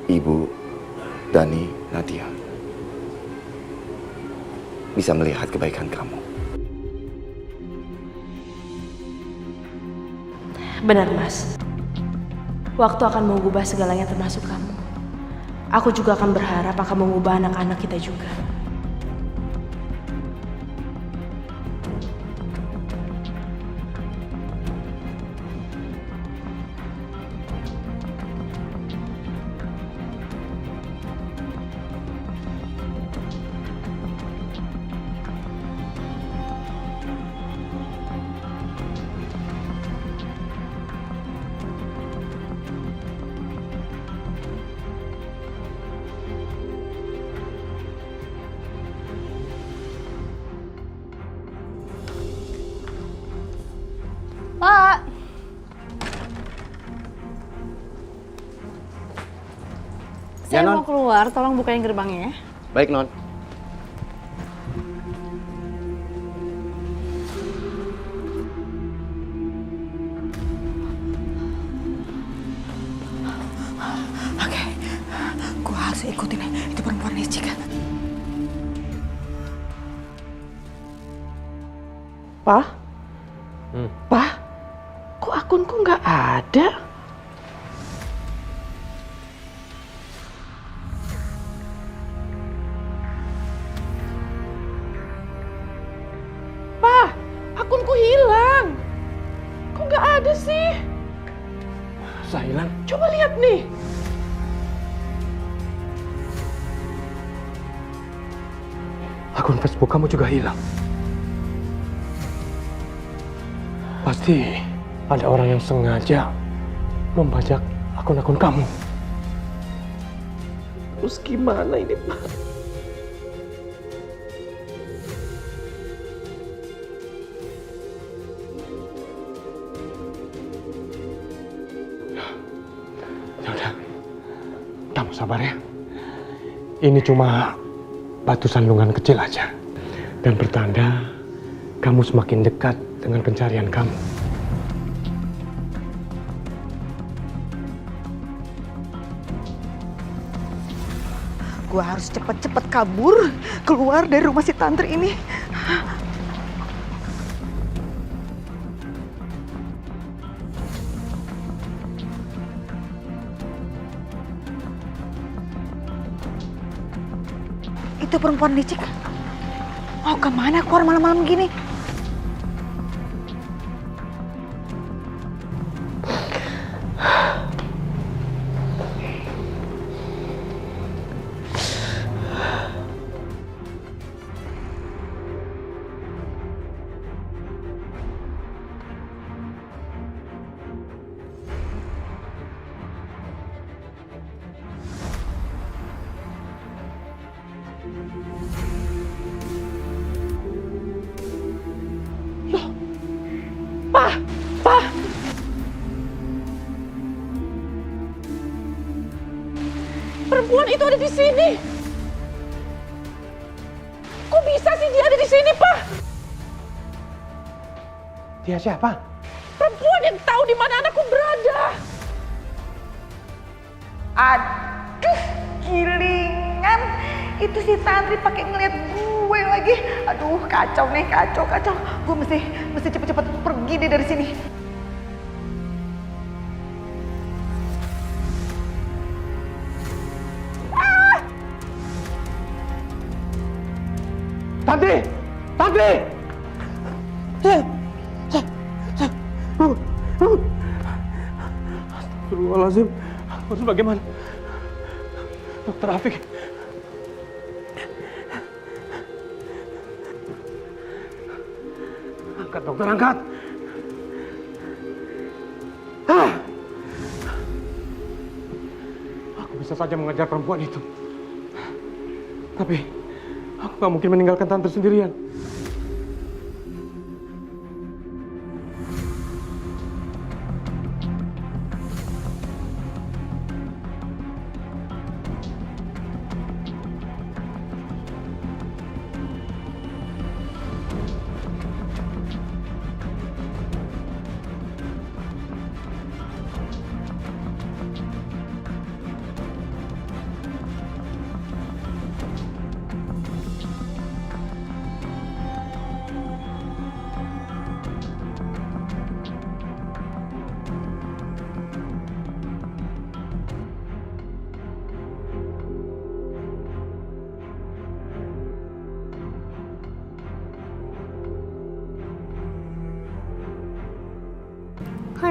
Ibu, Dani, Nadia bisa melihat kebaikan kamu. Benar Mas. Waktu akan mengubah segalanya termasuk kamu. Aku juga akan berharap akan mengubah anak-anak kita juga. Pak. Saya mau keluar, tolong bukain gerbangnya ya. Baik, Non. Oke. Gue harus ikutin itu perempuan licik. Pak? Pak? Kok akunku nggak ada? Pak, akunku hilang. Kok nggak ada sih? Masa hilang? Coba lihat nih. Akun Facebook kamu juga hilang. Pasti ada orang yang sengaja membajak akun-akun kamu. Terus gimana ini, Pak? Ya udah, kamu sabar ya. Ini cuma batu sandungan kecil aja. Dan pertanda kamu semakin dekat dengan pencarian kamu. Gue harus cepet-cepet kabur keluar dari rumah si Tantri ini. Itu perempuan licik. Mau kemana keluar malam-malam gini? Pak! Perempuan itu ada di sini. Kok bisa sih dia ada di sini, Pak? Dia siapa? Perempuan yang tahu di mana anakku berada. Aduh, gilingan. Itu si Tantri pakai ngeliat gue lagi. Aduh, kacau nih, kacau. Gue mesti cepet-cepet pergi deh dari sini. Tantri! Astagfirullahaladzim. Harus bagaimana? Dokter Afik. Angkat, dokter, angkat. Aku bisa saja mengejar perempuan itu. Tapi aku gak mungkin meninggalkan tante sendirian.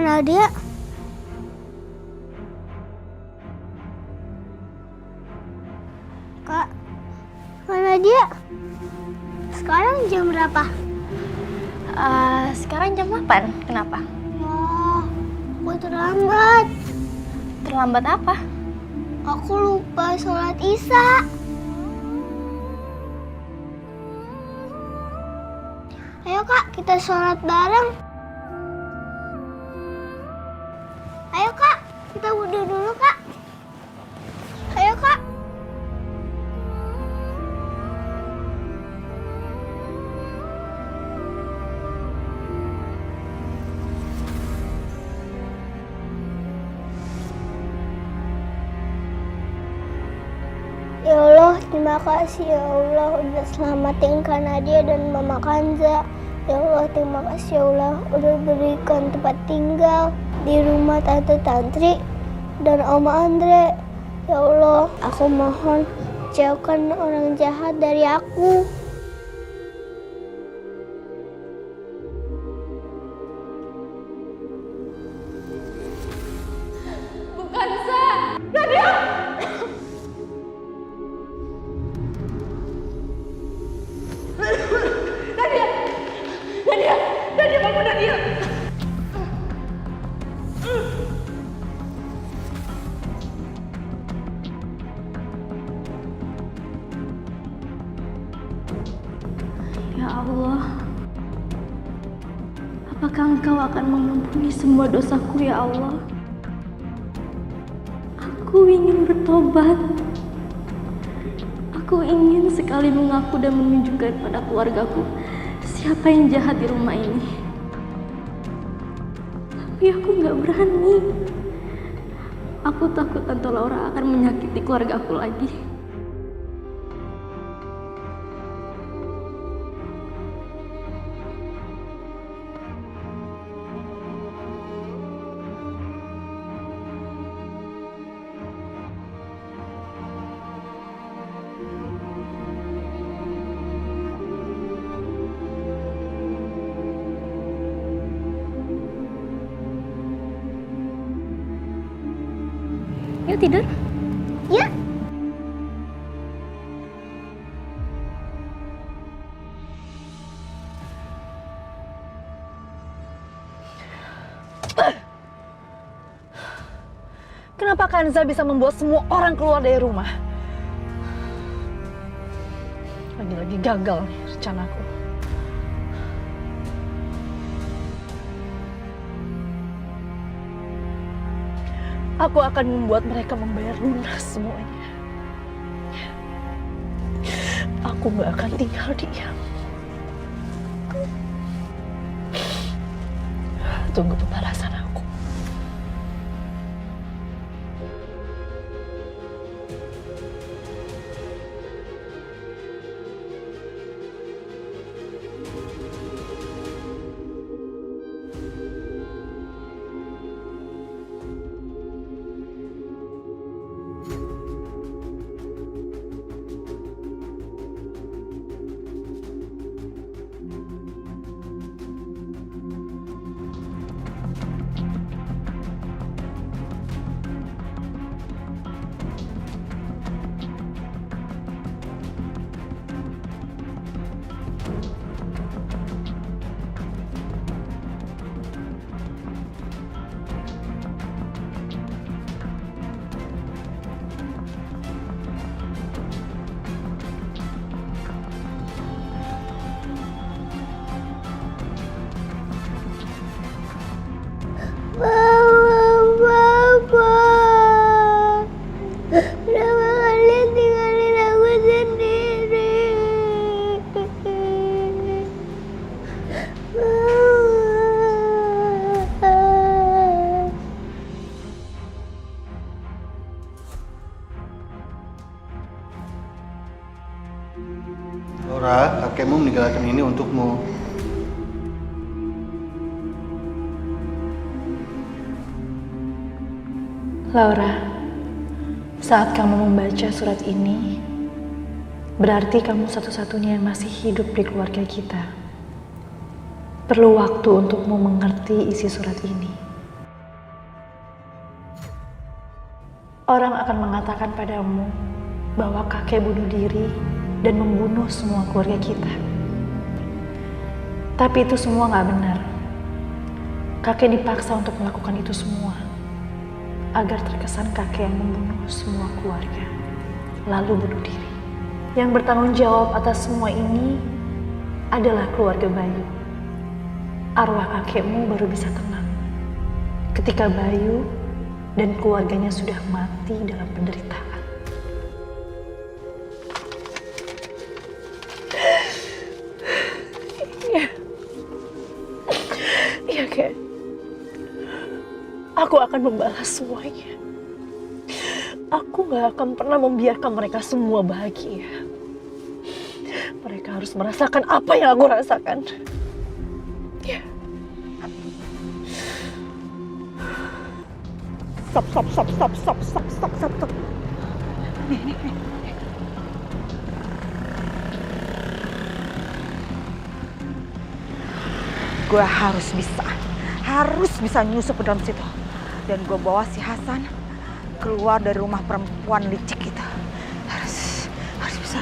Mana dia? Kak, mana dia? Sekarang jam berapa? Sekarang jam 8. Kenapa? Oh, aku terlambat. Terlambat apa? Aku lupa sholat Isya. Ayo Kak, kita sholat bareng. Ayo Kak, kita wudhu dulu Kak. Ayo Kak. Ya Allah, terima kasih ya Allah udah selamatin Kak Nadia dan Mama Kanza. Ya Allah, terima kasih ya Allah udah berikan tempat tinggal di rumah Tante Tantri dan Om Andre. Ya Allah, aku mohon jauhkan orang jahat dari aku. Bukan Sa. Nadia! Nadia! Nadia! Nadia, bangun Nadia! Ya Allah, apakah Engkau akan mengampuni semua dosaku ya Allah? Aku ingin bertobat. Aku ingin sekali mengaku dan menunjukkan pada keluargaku siapa yang jahat di rumah ini. Tapi aku nggak berani. Aku takut Tante Laura akan menyakiti keluargaku lagi. Yuk tidur. Ya. Kenapa Kanza bisa membuat semua orang keluar dari rumah? Lagi-lagi gagal nih rencanaku. Aku akan membuat mereka membayar lunas semuanya. Aku gak akan tinggal diam. Tunggu pembalasan aku. Laura, kakekmu meninggalkan ini untukmu. Laura, saat kamu membaca surat ini, berarti kamu satu-satunya yang masih hidup di keluarga kita. Perlu waktu untukmu mengerti isi surat ini. Orang akan mengatakan padamu bahwa kakek bunuh diri dan membunuh semua keluarga kita. Tapi itu semua gak benar. Kakek dipaksa untuk melakukan itu semua agar terkesan kakek yang membunuh semua keluarga, lalu bunuh diri. Yang bertanggung jawab atas semua ini adalah keluarga Bayu. Arwah kakekmu baru bisa tenang ketika Bayu dan keluarganya sudah mati dalam penderitaan. Iya, Kek. Aku akan membalas semuanya. Aku gak akan pernah membiarkan mereka semua bahagia. Mereka harus merasakan apa yang aku rasakan. Ya. Stop. Nih. Gue harus bisa nyusup ke dalam situ. Dan gue bawa si Hasan keluar dari rumah perempuan licik itu. Harus bisa.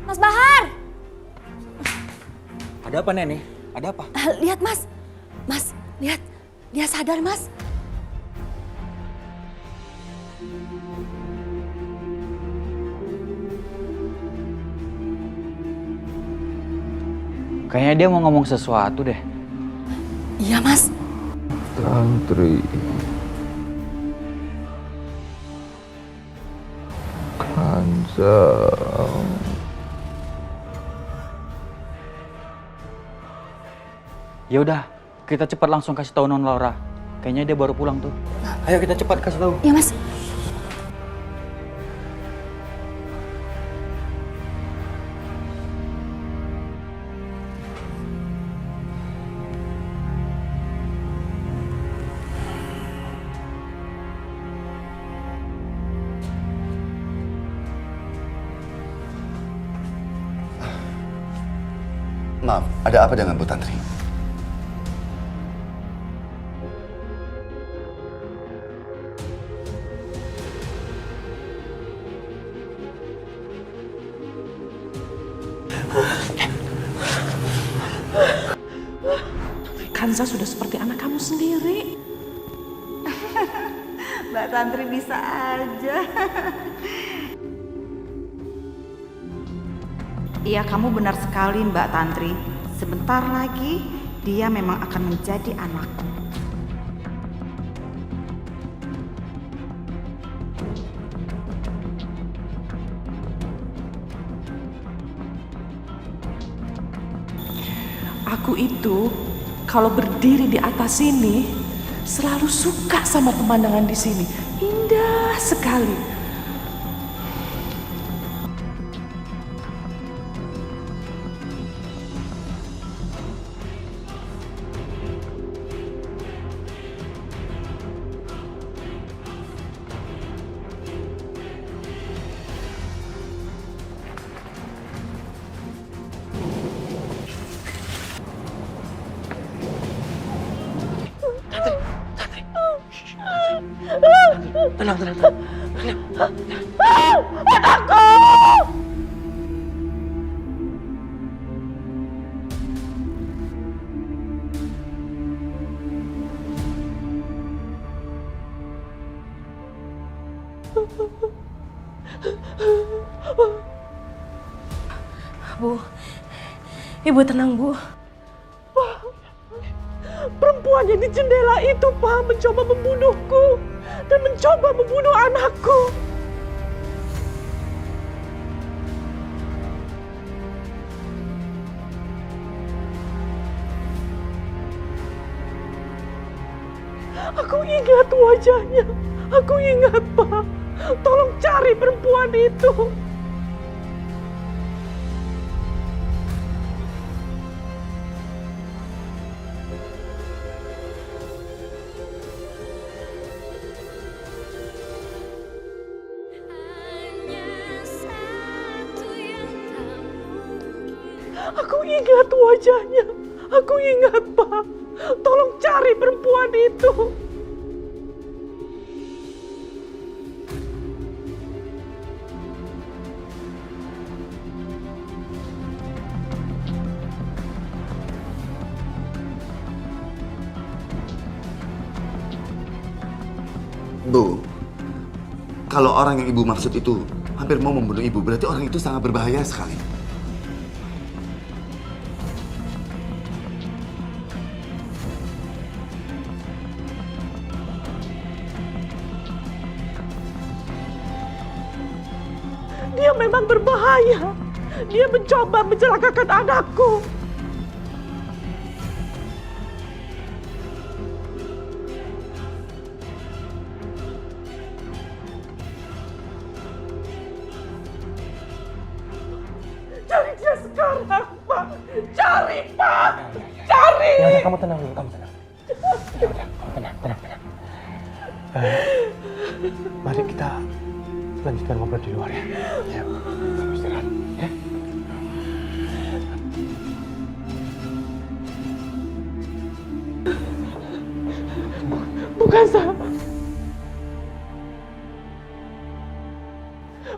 Mas Bahar! Ada apa, Nenek? Ada apa? Lihat, Mas. Mas, lihat. Dia sadar, Mas. Kayaknya dia mau ngomong sesuatu deh. Iya, Mas. Tantri. Kanza. Ya udah, kita cepat langsung kasih tahu Non Laura. Kayaknya dia baru pulang tuh. Ayo kita cepat kasih tahu. Iya, Mas. Maaf, ada apa dengan Bu Tantri? Kanza sudah seperti anak kamu sendiri. Mbak Tantri bisa aja. Iya, kamu benar sekali Mbak Tantri. Sebentar lagi dia memang akan menjadi anakku. Aku itu kalau berdiri di atas sini selalu suka sama pemandangan di sini. Indah sekali. Tenang. Anakku! Bu, Ibu tenang, Bu. Perempuan yang di jendela itu, Pak, mencoba membunuhku dan mencoba membunuh anakku. Aku ingat wajahnya. Aku ingat, Pak. Tolong cari perempuan itu. Aku ingat wajahnya. Aku ingat, Pak. Tolong cari perempuan itu. Bu, kalau orang yang Ibu maksud itu hampir mau membunuh Ibu, berarti orang itu sangat berbahaya sekali. memang berbahaya. Dia mencoba mencelakakan anakku. Cari dia sekarang, Pak. Cari, Pak. Cari. Ya udah, kamu tenang dulu, kamu tenang. Ya udah, kamu tenang. Mari kita lanjutkan ngobrol di luar ya. Ya, kamu istirahat. Ya.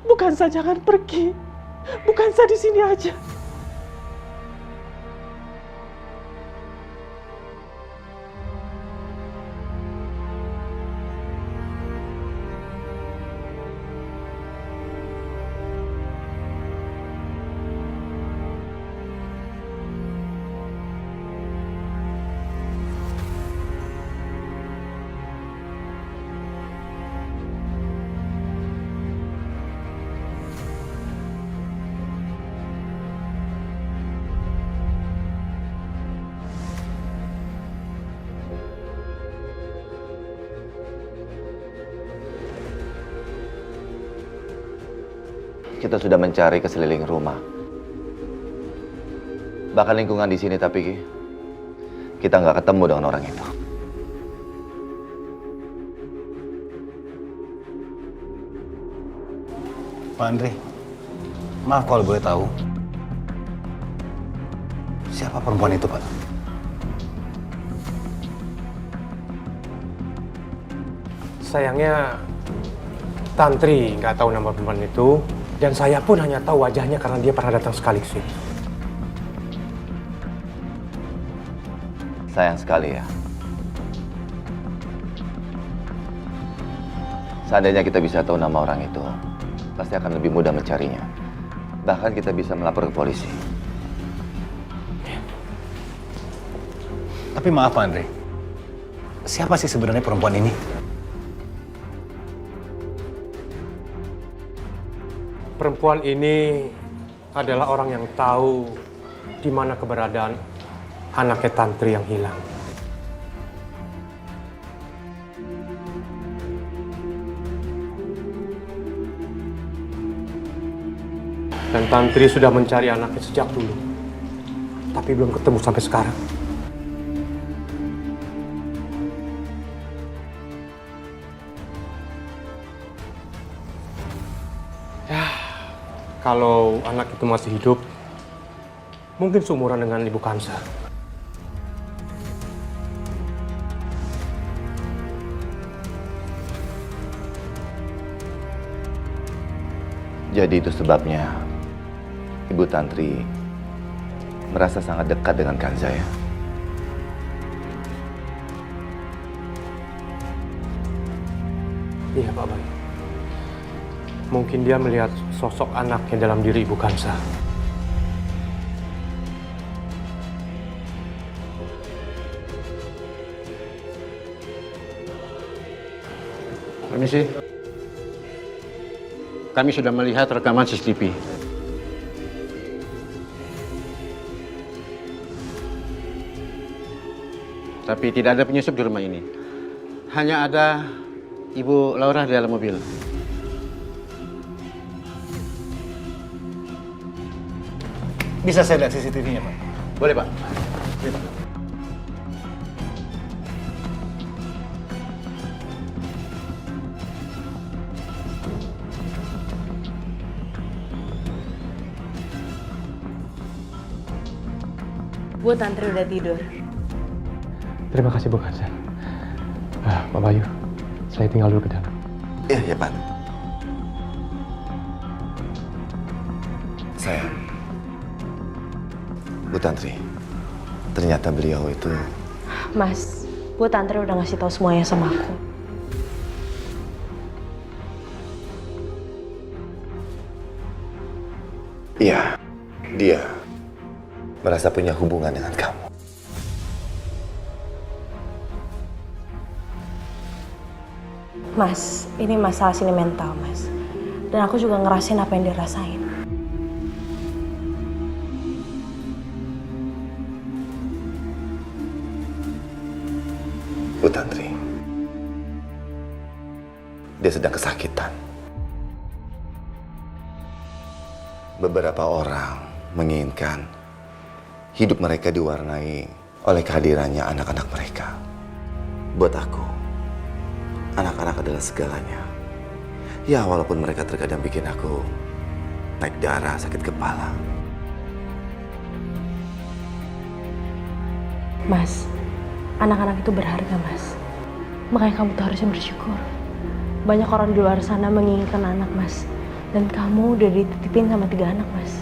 Bukansa jangan pergi. Bukansa di sini aja. Kita sudah mencari ke seliling rumah, bahkan lingkungan di sini, tapi kita nggak ketemu dengan orang itu. Pak Andre, maaf kalau boleh tahu, siapa perempuan itu, Pak? Sayangnya Tantri nggak tahu nama perempuan itu, dan saya pun hanya tahu wajahnya karena dia pernah datang sekali ke sini. Sayang sekali ya. Seandainya kita bisa tahu nama orang itu, pasti akan lebih mudah mencarinya. Bahkan kita bisa melapor ke polisi. Tapi maaf, Pak Andre. Siapa sih sebenarnya perempuan ini? Perempuan ini adalah orang yang tahu di mana keberadaan anaknya Tantri yang hilang. Dan Tantri sudah mencari anaknya sejak dulu, tapi belum ketemu sampai sekarang. Kalau anak itu masih hidup, mungkin seumuran dengan Ibu Kansa. Jadi itu sebabnya Ibu Tantri merasa sangat dekat dengan Kanza ya? Iya, Pak Bayu. Mungkin dia melihat sosok anaknya dalam diri Ibu Kansa. Permisi. Kami sudah melihat rekaman CCTV. Tapi tidak ada penyusup di rumah ini. Hanya ada Ibu Laura di dalam mobil. Bisa saya lihat CCTV-nya, Pak? Boleh, Pak. Ini, Pak. Bu, Tantri udah tidur. Terima kasih, Bu Kansa. Pak Bayu, saya tinggal dulu ke dalam. Iya, ya Pak. Sayang, Bu Tantri, ternyata beliau itu... Mas, Bu Tantri udah ngasih tahu semuanya sama aku. Iya, dia merasa punya hubungan dengan kamu. Mas, ini masalah sentimental, Mas. Dan aku juga ngerasain apa yang dia rasain. Bu Tantri, dia sedang kesakitan. Beberapa orang menginginkan hidup mereka diwarnai oleh kehadirannya anak-anak mereka. Buat aku, anak-anak adalah segalanya. Ya, walaupun mereka terkadang bikin aku naik darah, sakit kepala. Mas, anak-anak itu berharga, Mas. Makanya kamu tuh harusnya bersyukur. Banyak orang di luar sana menginginkan anak, Mas. Dan kamu udah dititipin sama 3 anak, Mas.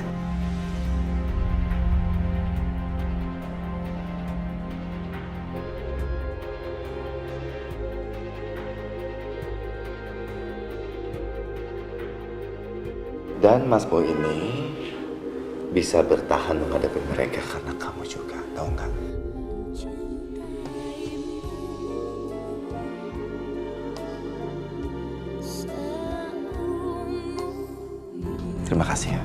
Dan Mas Boy ini bisa bertahan menghadapi mereka karena kamu juga, tahu nggak? Terima kasih ya.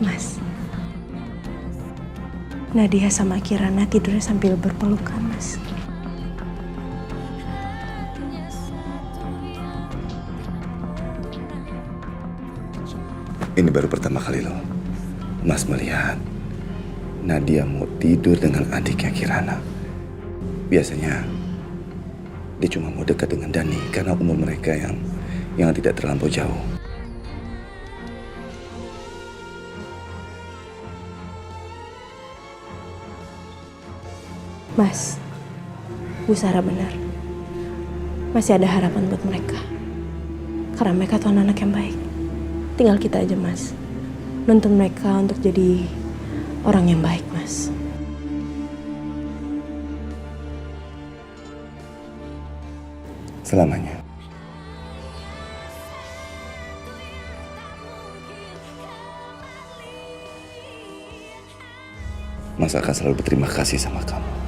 Mas, Nadia sama Kirana tidurnya sambil berpelukan, Mas. Ini baru pertama kali loh Mas melihat Nadia mau tidur dengan adiknya Kirana. Biasanya dia cuma mau dekat dengan Dani karena umur mereka yang tidak terlampau jauh. Mas, Bu Sarah benar. Masih ada harapan buat mereka. Karena mereka tuh anak-anak yang baik. Tinggal kita aja, Mas. Nuntun mereka untuk jadi orang yang baik, Mas. Selamanya. Mas akan selalu berterima kasih sama kamu.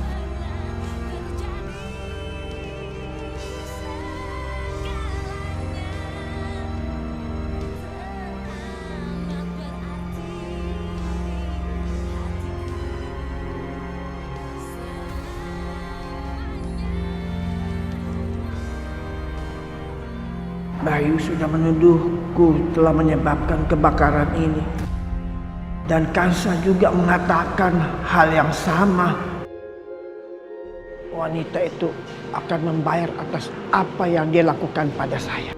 Bayu sudah menuduhku telah menyebabkan kebakaran ini. Dan Kansa juga mengatakan hal yang sama. Wanita itu akan membayar atas apa yang dia lakukan pada saya.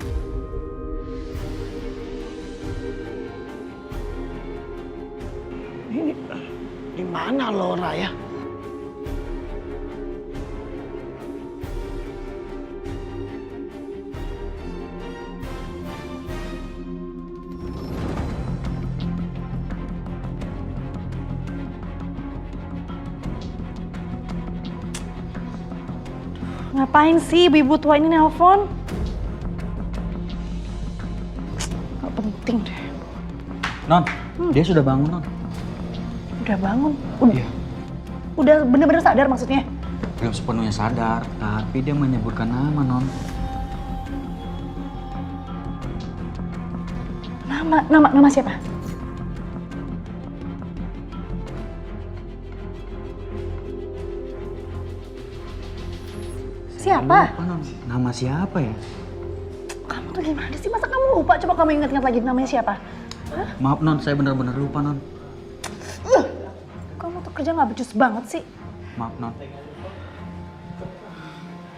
Ini di mana Laura ya? Ngapain sih ibu-ibu tua ini nelpon? Gak penting deh. Non, dia sudah bangun, Non. Udah bangun? Udah bener-bener sadar maksudnya? Belum sepenuhnya sadar, tapi dia menyebutkan nama, Non. Nama siapa? Siapa? Lupa, Non. Nama siapa ya? Kamu tuh gimana sih? Masa kamu lupa? Coba kamu ingat-ingat lagi namanya siapa? Hah? Maaf, Non. Saya benar-benar lupa, Non. Kamu tuh kerja gak becus banget sih. Maaf, Non.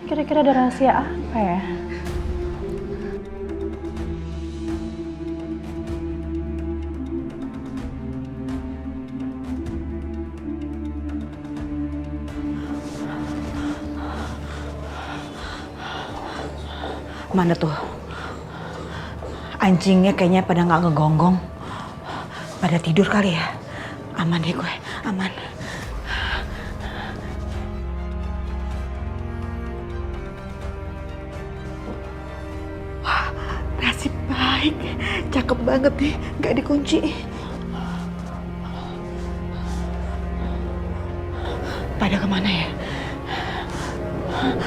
Kira-kira ada rahasia apa ya? Mana tuh? Anjingnya kayaknya pada nggak ngegonggong. Pada tidur kali ya? Aman deh gue, aman. Wah, baik, cakep banget nih, nggak dikunci. Pada kemana ya?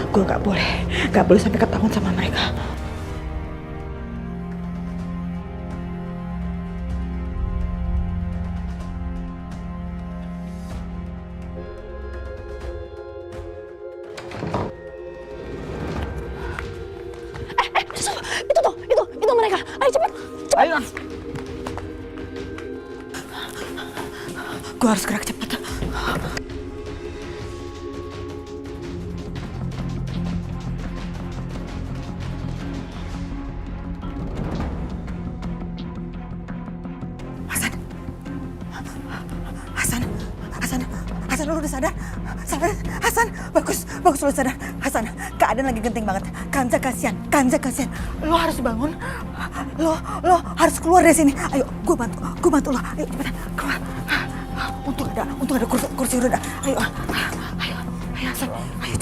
Gue nggak boleh sampai ketahuan sama mereka. Itu mereka. Ayo cepet. Ayo. Gue harus gerak cepat. Hasan, lu udah sadar? Hasan, bagus lu sadar. Hasan, keadaan lagi genting banget. Kanza kasihan. Lo harus bangun. Lo harus keluar dari sini. Ayo, gue bantu lo. Ayo cepetan, keluar. Untung ada kursi roda. Ayo Hasan, ayo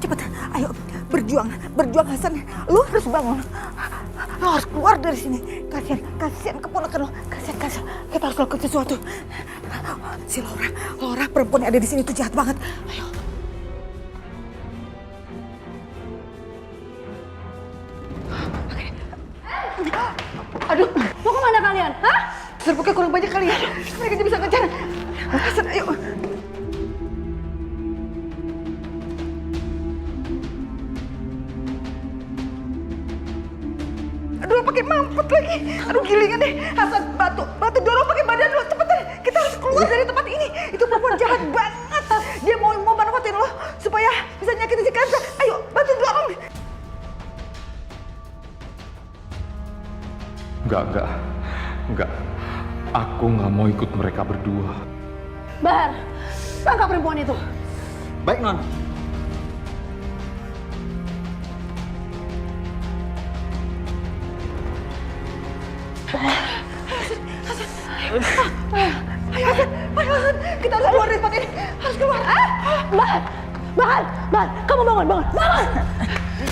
cepet. Ayo, berjuang Hasan. Lo harus bangun. Lo harus keluar dari sini. Kasihan keponakan lo. Kasihan. Kita harus lakukan sesuatu. Si Laura perempuan yang ada di sini tuh jahat banget. Ayo. Aduh, mau kemana kalian? Hah? Serbuknya kurang banyak kali ya. Mereka bisa ngejar. Hasan, ayo. Aduh, pakai mampet lagi. Aduh, gilingan deh. Hasan, batu dorong pakai badan lo. Cepetan, kita harus keluar dari tempat ini. Itu perempuan jahat banget. Dia mau manfaatin lo supaya bisa nyakitin si Kanza. Ayo, bantu dorong. Enggak. Aku nggak mau ikut mereka berdua. Bahar, tangkap perempuan itu. Baik, Non. Ayo Hasan, kita harus keluar dari tempat ini. Harus keluar. Bahar, kamu bangun.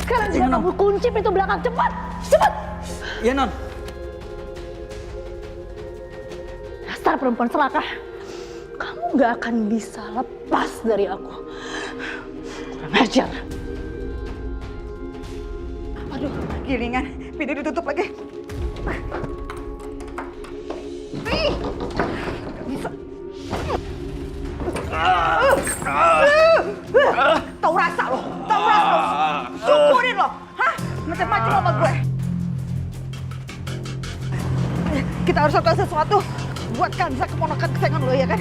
Sekarang juga kamu kunci pintu belakang, cepat. Iya, Non. Dasar perempuan serakah, kamu gak akan bisa lepas dari aku. Ajar. Aduh, gilingan. Pintu ditutup lagi. Bisa. Tahu rasa lo. Syukurin lo. Hah? Macam-macam sama gue. Kita harus lakukan sesuatu buat Kanza, keponakan kesayangan lo, ya kan?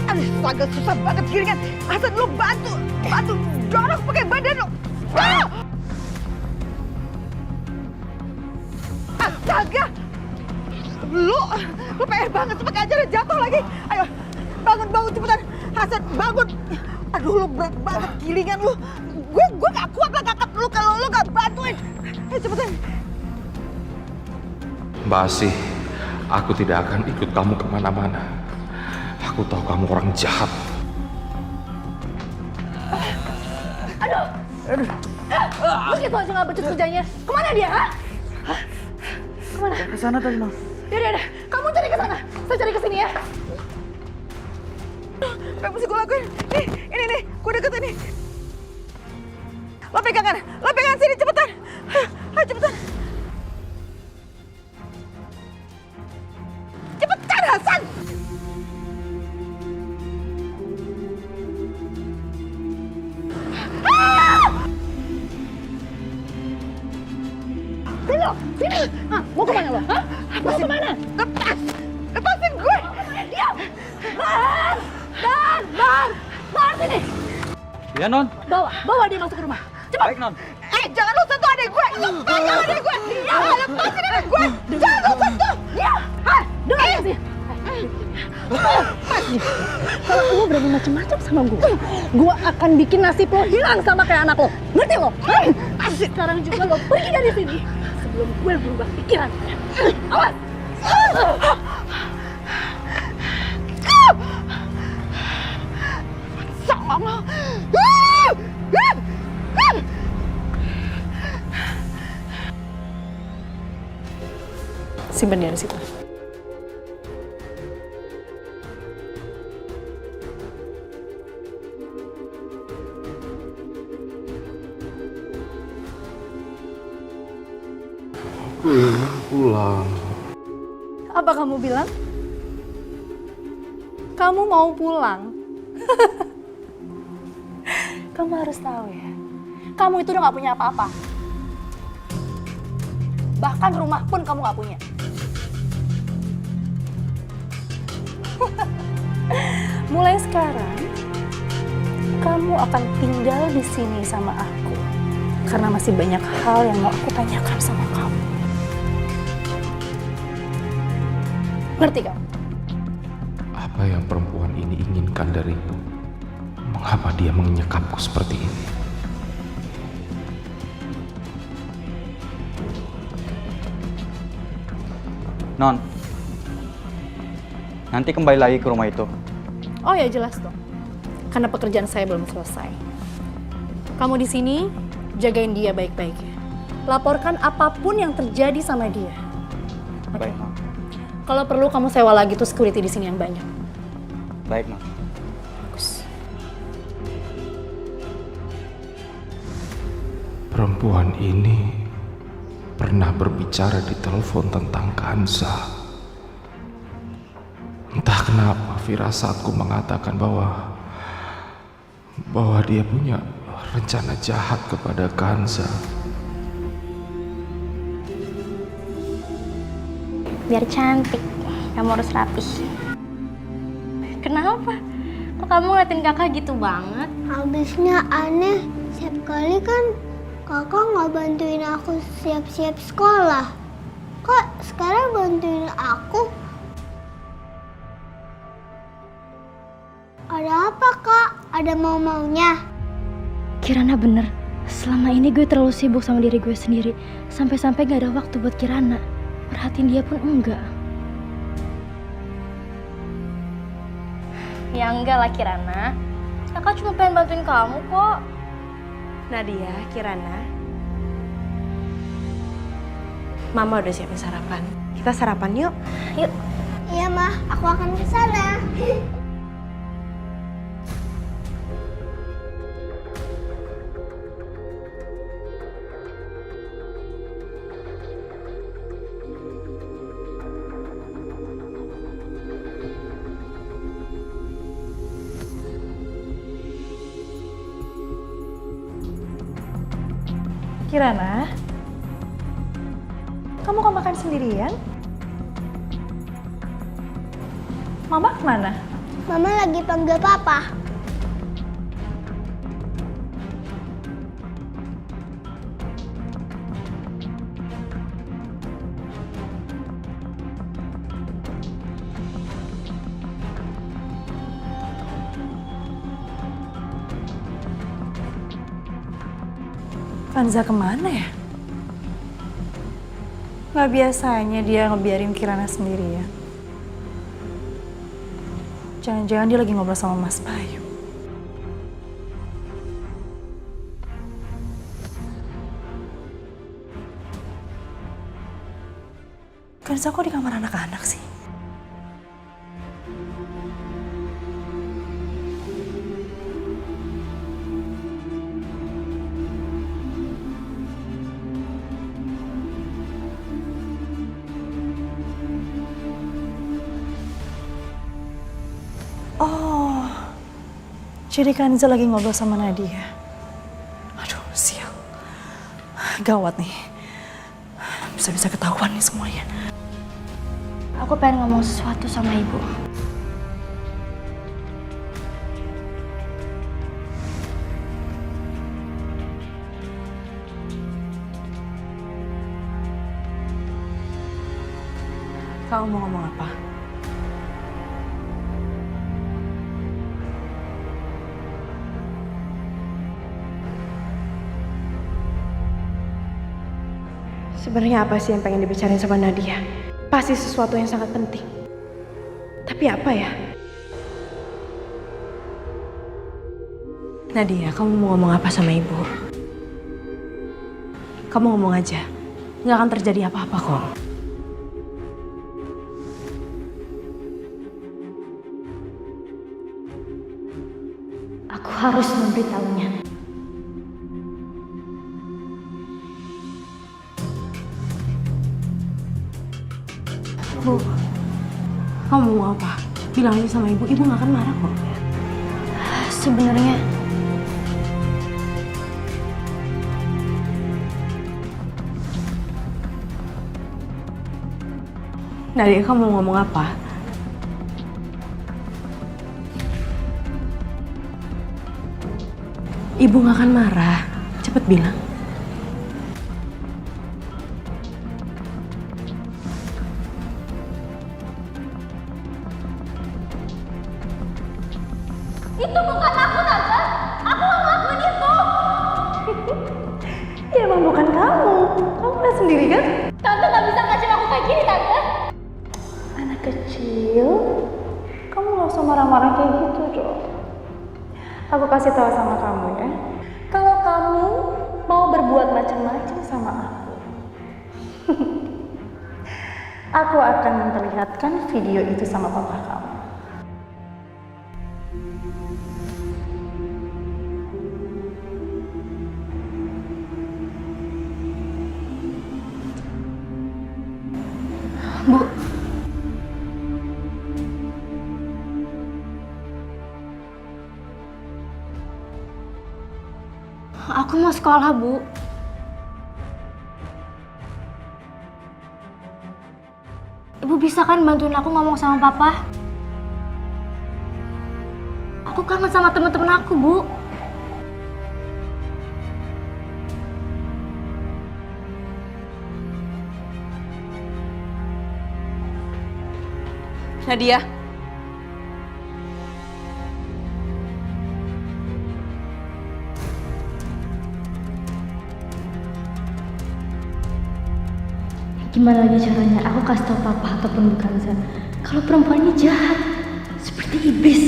Aduh, agak susah banget gilingan. Hasan, lo bantu dorong pakai badan lo. Astaga! Lu PR banget, sampai ajarnya jatuh lagi. Ayo, bangun cepetan. Hasan, bangun. Aduh, lu berat banget gilingan lu. Gue gak kuat lah ngangkat lu kalau lu gak bantuin. Ayo cepetan. Mbak Asih, aku tidak akan ikut kamu kemana-mana. Aku tahu kamu orang jahat. Aduh. Lu gitu aja gak becus kerjanya. Kemana dia, ha? Kemana? Ke sana tadi, Non. Yaudah, kamu cari ke sana. Saya cari ke sini ya. Apa yang mesti gue lakuin? Nih, gue deket ini. Lo pegangan sini, cepetan. Ayo cepetan. Cepetan, Hasan. Sini. Mau kemana lo? Hah? Mau kemana? Lepasin gue. Diam. Bahar, sini. Iya, Non. Bawa dia masuk ke rumah. Cepat. Baik, Non. Jangan lu sentuh adek gue. Jangan adek gue. Lepasin adek gue. Jangan lu sentuh. Dengar gak sih? Kalau lo berani macam-macam sama gue akan bikin nasib lo hilang sama kayak anak lo. Ngerti lo? Sekarang juga lo pergi dari sini sebelum gue berubah pikiran. Awas! Sama lo. Simpen dia di situ. Pulang. Apa kamu bilang? Kamu mau pulang? Kamu harus tahu ya. Kamu itu udah gak punya apa-apa. Bahkan rumah pun kamu gak punya. Mulai sekarang, kamu akan tinggal di sini sama aku. Karena masih banyak hal yang mau aku tanyakan sama kamu. Ngerti kamu? Apa yang perempuan ini inginkan dariku? Mengapa dia menyekapku seperti ini? Non, nanti kembali lagi ke rumah itu. Oh ya jelas dong. Karena pekerjaan saya belum selesai. Kamu di sini jagain dia baik-baik ya. Laporkan apapun yang terjadi sama dia. Baik, Ma. Kalau perlu kamu sewa lagi tuh security di sini yang banyak. Baik, Ma. Bagus. Perempuan ini pernah berbicara di telepon tentang Kanza. Entah kenapa firasatku mengatakan bahwa dia punya rencana jahat kepada Kanza. Biar cantik, kamu harus rapih. Kenapa? Kok kamu ngeliatin kakak gitu banget? Habisnya aneh, setiap kali kan kakak nggak bantuin aku siap-siap sekolah. Kok sekarang bantuin aku? Ada apa kak? Ada mau-maunya? Kirana bener, selama ini gue terlalu sibuk sama diri gue sendiri. Sampai-sampai gak ada waktu buat Kirana. Perhatiin dia pun enggak. Ya enggak lah Kirana. Kakak cuma pengen bantuin kamu kok. Nadia, Kirana. Mama udah siapin sarapan. Kita sarapan yuk. Yuk. Iya mah, aku akan ke sana. Kirana, kamu kok makan sendirian? Mama kemana? Mama lagi panggil papa. Kanza kemana ya? Gak biasanya dia ngebiarin Kirana sendirian. Jangan-jangan dia lagi ngobrol sama Mas Bayu. Kanza kok di kamar anak-anak sih? Oh, jadi Kanza lagi ngobrol sama Nadia. Aduh, sial. Gawat nih. Bisa-bisa ketahuan nih semuanya. Aku pengen ngomong sesuatu sama ibu. Kamu mau ngomong apa? Sebenarnya apa sih yang pengen dibicarain sama Nadia? Pasti sesuatu yang sangat penting. Tapi apa ya? Nadia, kamu mau ngomong apa sama ibu? Kamu ngomong aja. Nggak akan terjadi apa-apa kok. Aku harus memberitahunya. Bu, kamu mau apa? Bilang aja sama ibu gak akan marah kok. Sebenarnya Nadia, kamu mau ngomong apa? Ibu gak akan marah. Cepet bilang. itu bukan aku, Tante. Aku gak ngelakuin itu. Ya emang bukan kamu. Kamu lihat sendiri kan? Tante gak bisa ngacem aku kayak gini, Tante. Anak kecil, kamu gak usah marah-marah kayak gitu dong. Aku kasih tahu sama kamu ya. Kalau kamu mau berbuat macam-macam sama aku, aku akan memperlihatkan video itu sama papa kamu. Bu, aku mau sekolah, Bu. Ibu bisa kan bantuin aku ngomong sama papa? Aku kangen sama teman-teman aku, Bu. Nadia. Gimana lagi caranya aku kasih tau papa ataupun Bu Kanza kalau perempuan ini jahat, seperti iblis.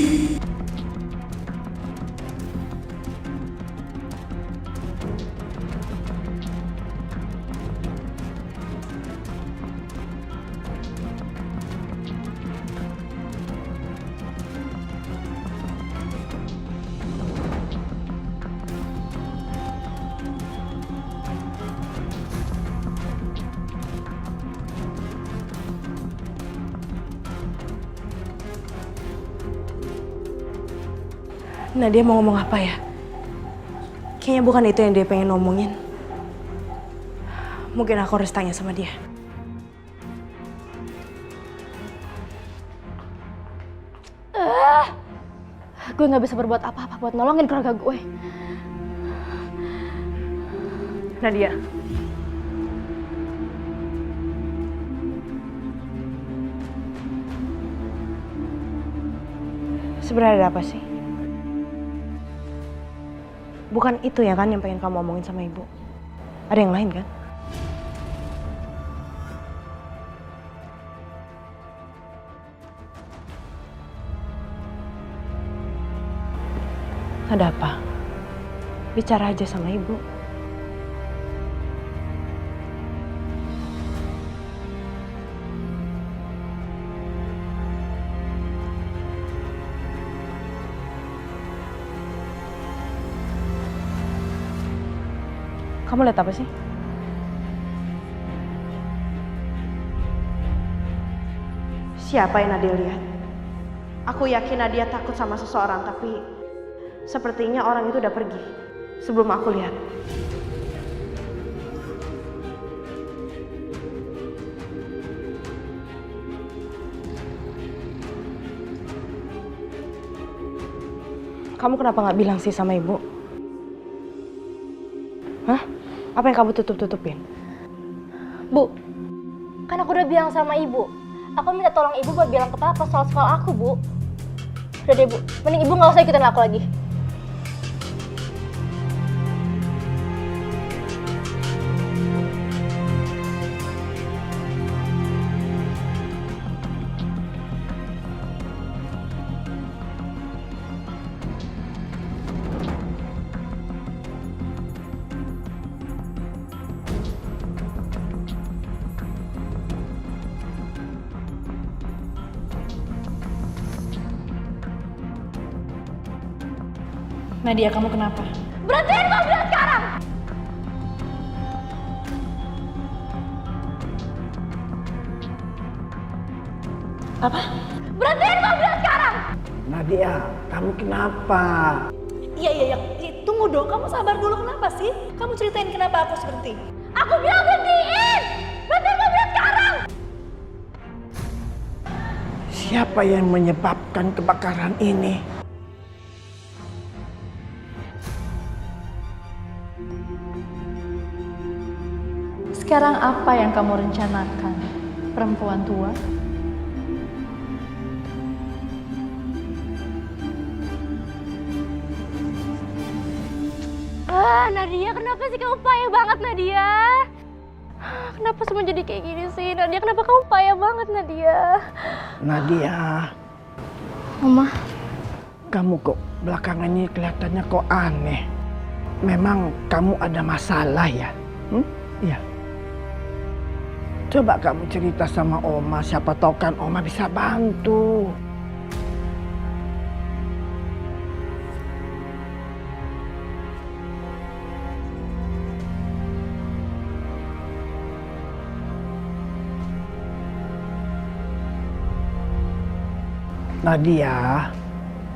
Nadia mau ngomong apa ya? Kayaknya bukan itu yang dia pengen ngomongin. Mungkin aku harus tanya sama dia. Gue gak bisa berbuat apa-apa buat nolongin keluarga gue. Nadia. Sebenarnya ada apa sih? Bukan itu ya kan yang pengen kamu omongin sama ibu? Ada yang lain kan? Ada apa? Bicara aja sama ibu. Kamu lihat apa sih? Siapa yang Nadia lihat? Aku yakin Nadia takut sama seseorang, tapi sepertinya orang itu udah pergi sebelum aku lihat. Kamu kenapa nggak bilang sih sama ibu? Hah? Apa yang kamu tutup-tutupin? Bu, kan aku udah bilang sama ibu. Aku minta tolong ibu buat bilang ke papa soal sekolah aku, Bu. Udah deh, Bu. Mending ibu nggak usah ikutin aku lagi. Nadia, kamu kenapa? Berhentiin mobil sekarang! Apa? Berhentiin mobil sekarang! Nadia, kamu kenapa? Iya. Tunggu dong, kamu sabar dulu. Kenapa sih? Kamu ceritain kenapa aku harus berhenti. Aku bilang berhentiin! Berhentiin mobil sekarang! Siapa yang menyebabkan kebakaran ini? Sekarang apa yang kamu rencanakan, perempuan tua? Nadia, kenapa sih kamu payah banget, Nadia? Kenapa semua jadi kayak gini sih, Nadia? Kenapa kamu payah banget, Nadia? Nadia, Mama, kamu kok belakangan ini kelihatannya kok aneh. Memang kamu ada masalah ya? Iya. Coba kamu cerita sama Oma, siapa tahu kan Oma bisa bantu. Nadia,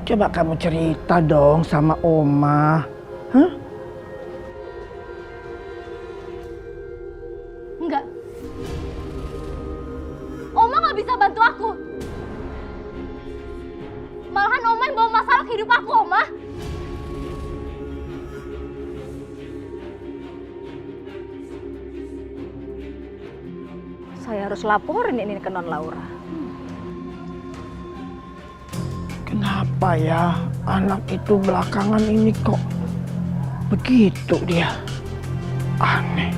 coba kamu cerita dong sama Oma. Hah? enggak. Oma nggak bisa bantu aku. Malahan Oma yang bawa masalah ke hidup aku, Oma. Saya harus laporin ini ke Non Laura. Kenapa ya anak itu belakangan ini kok begitu dia? Aneh.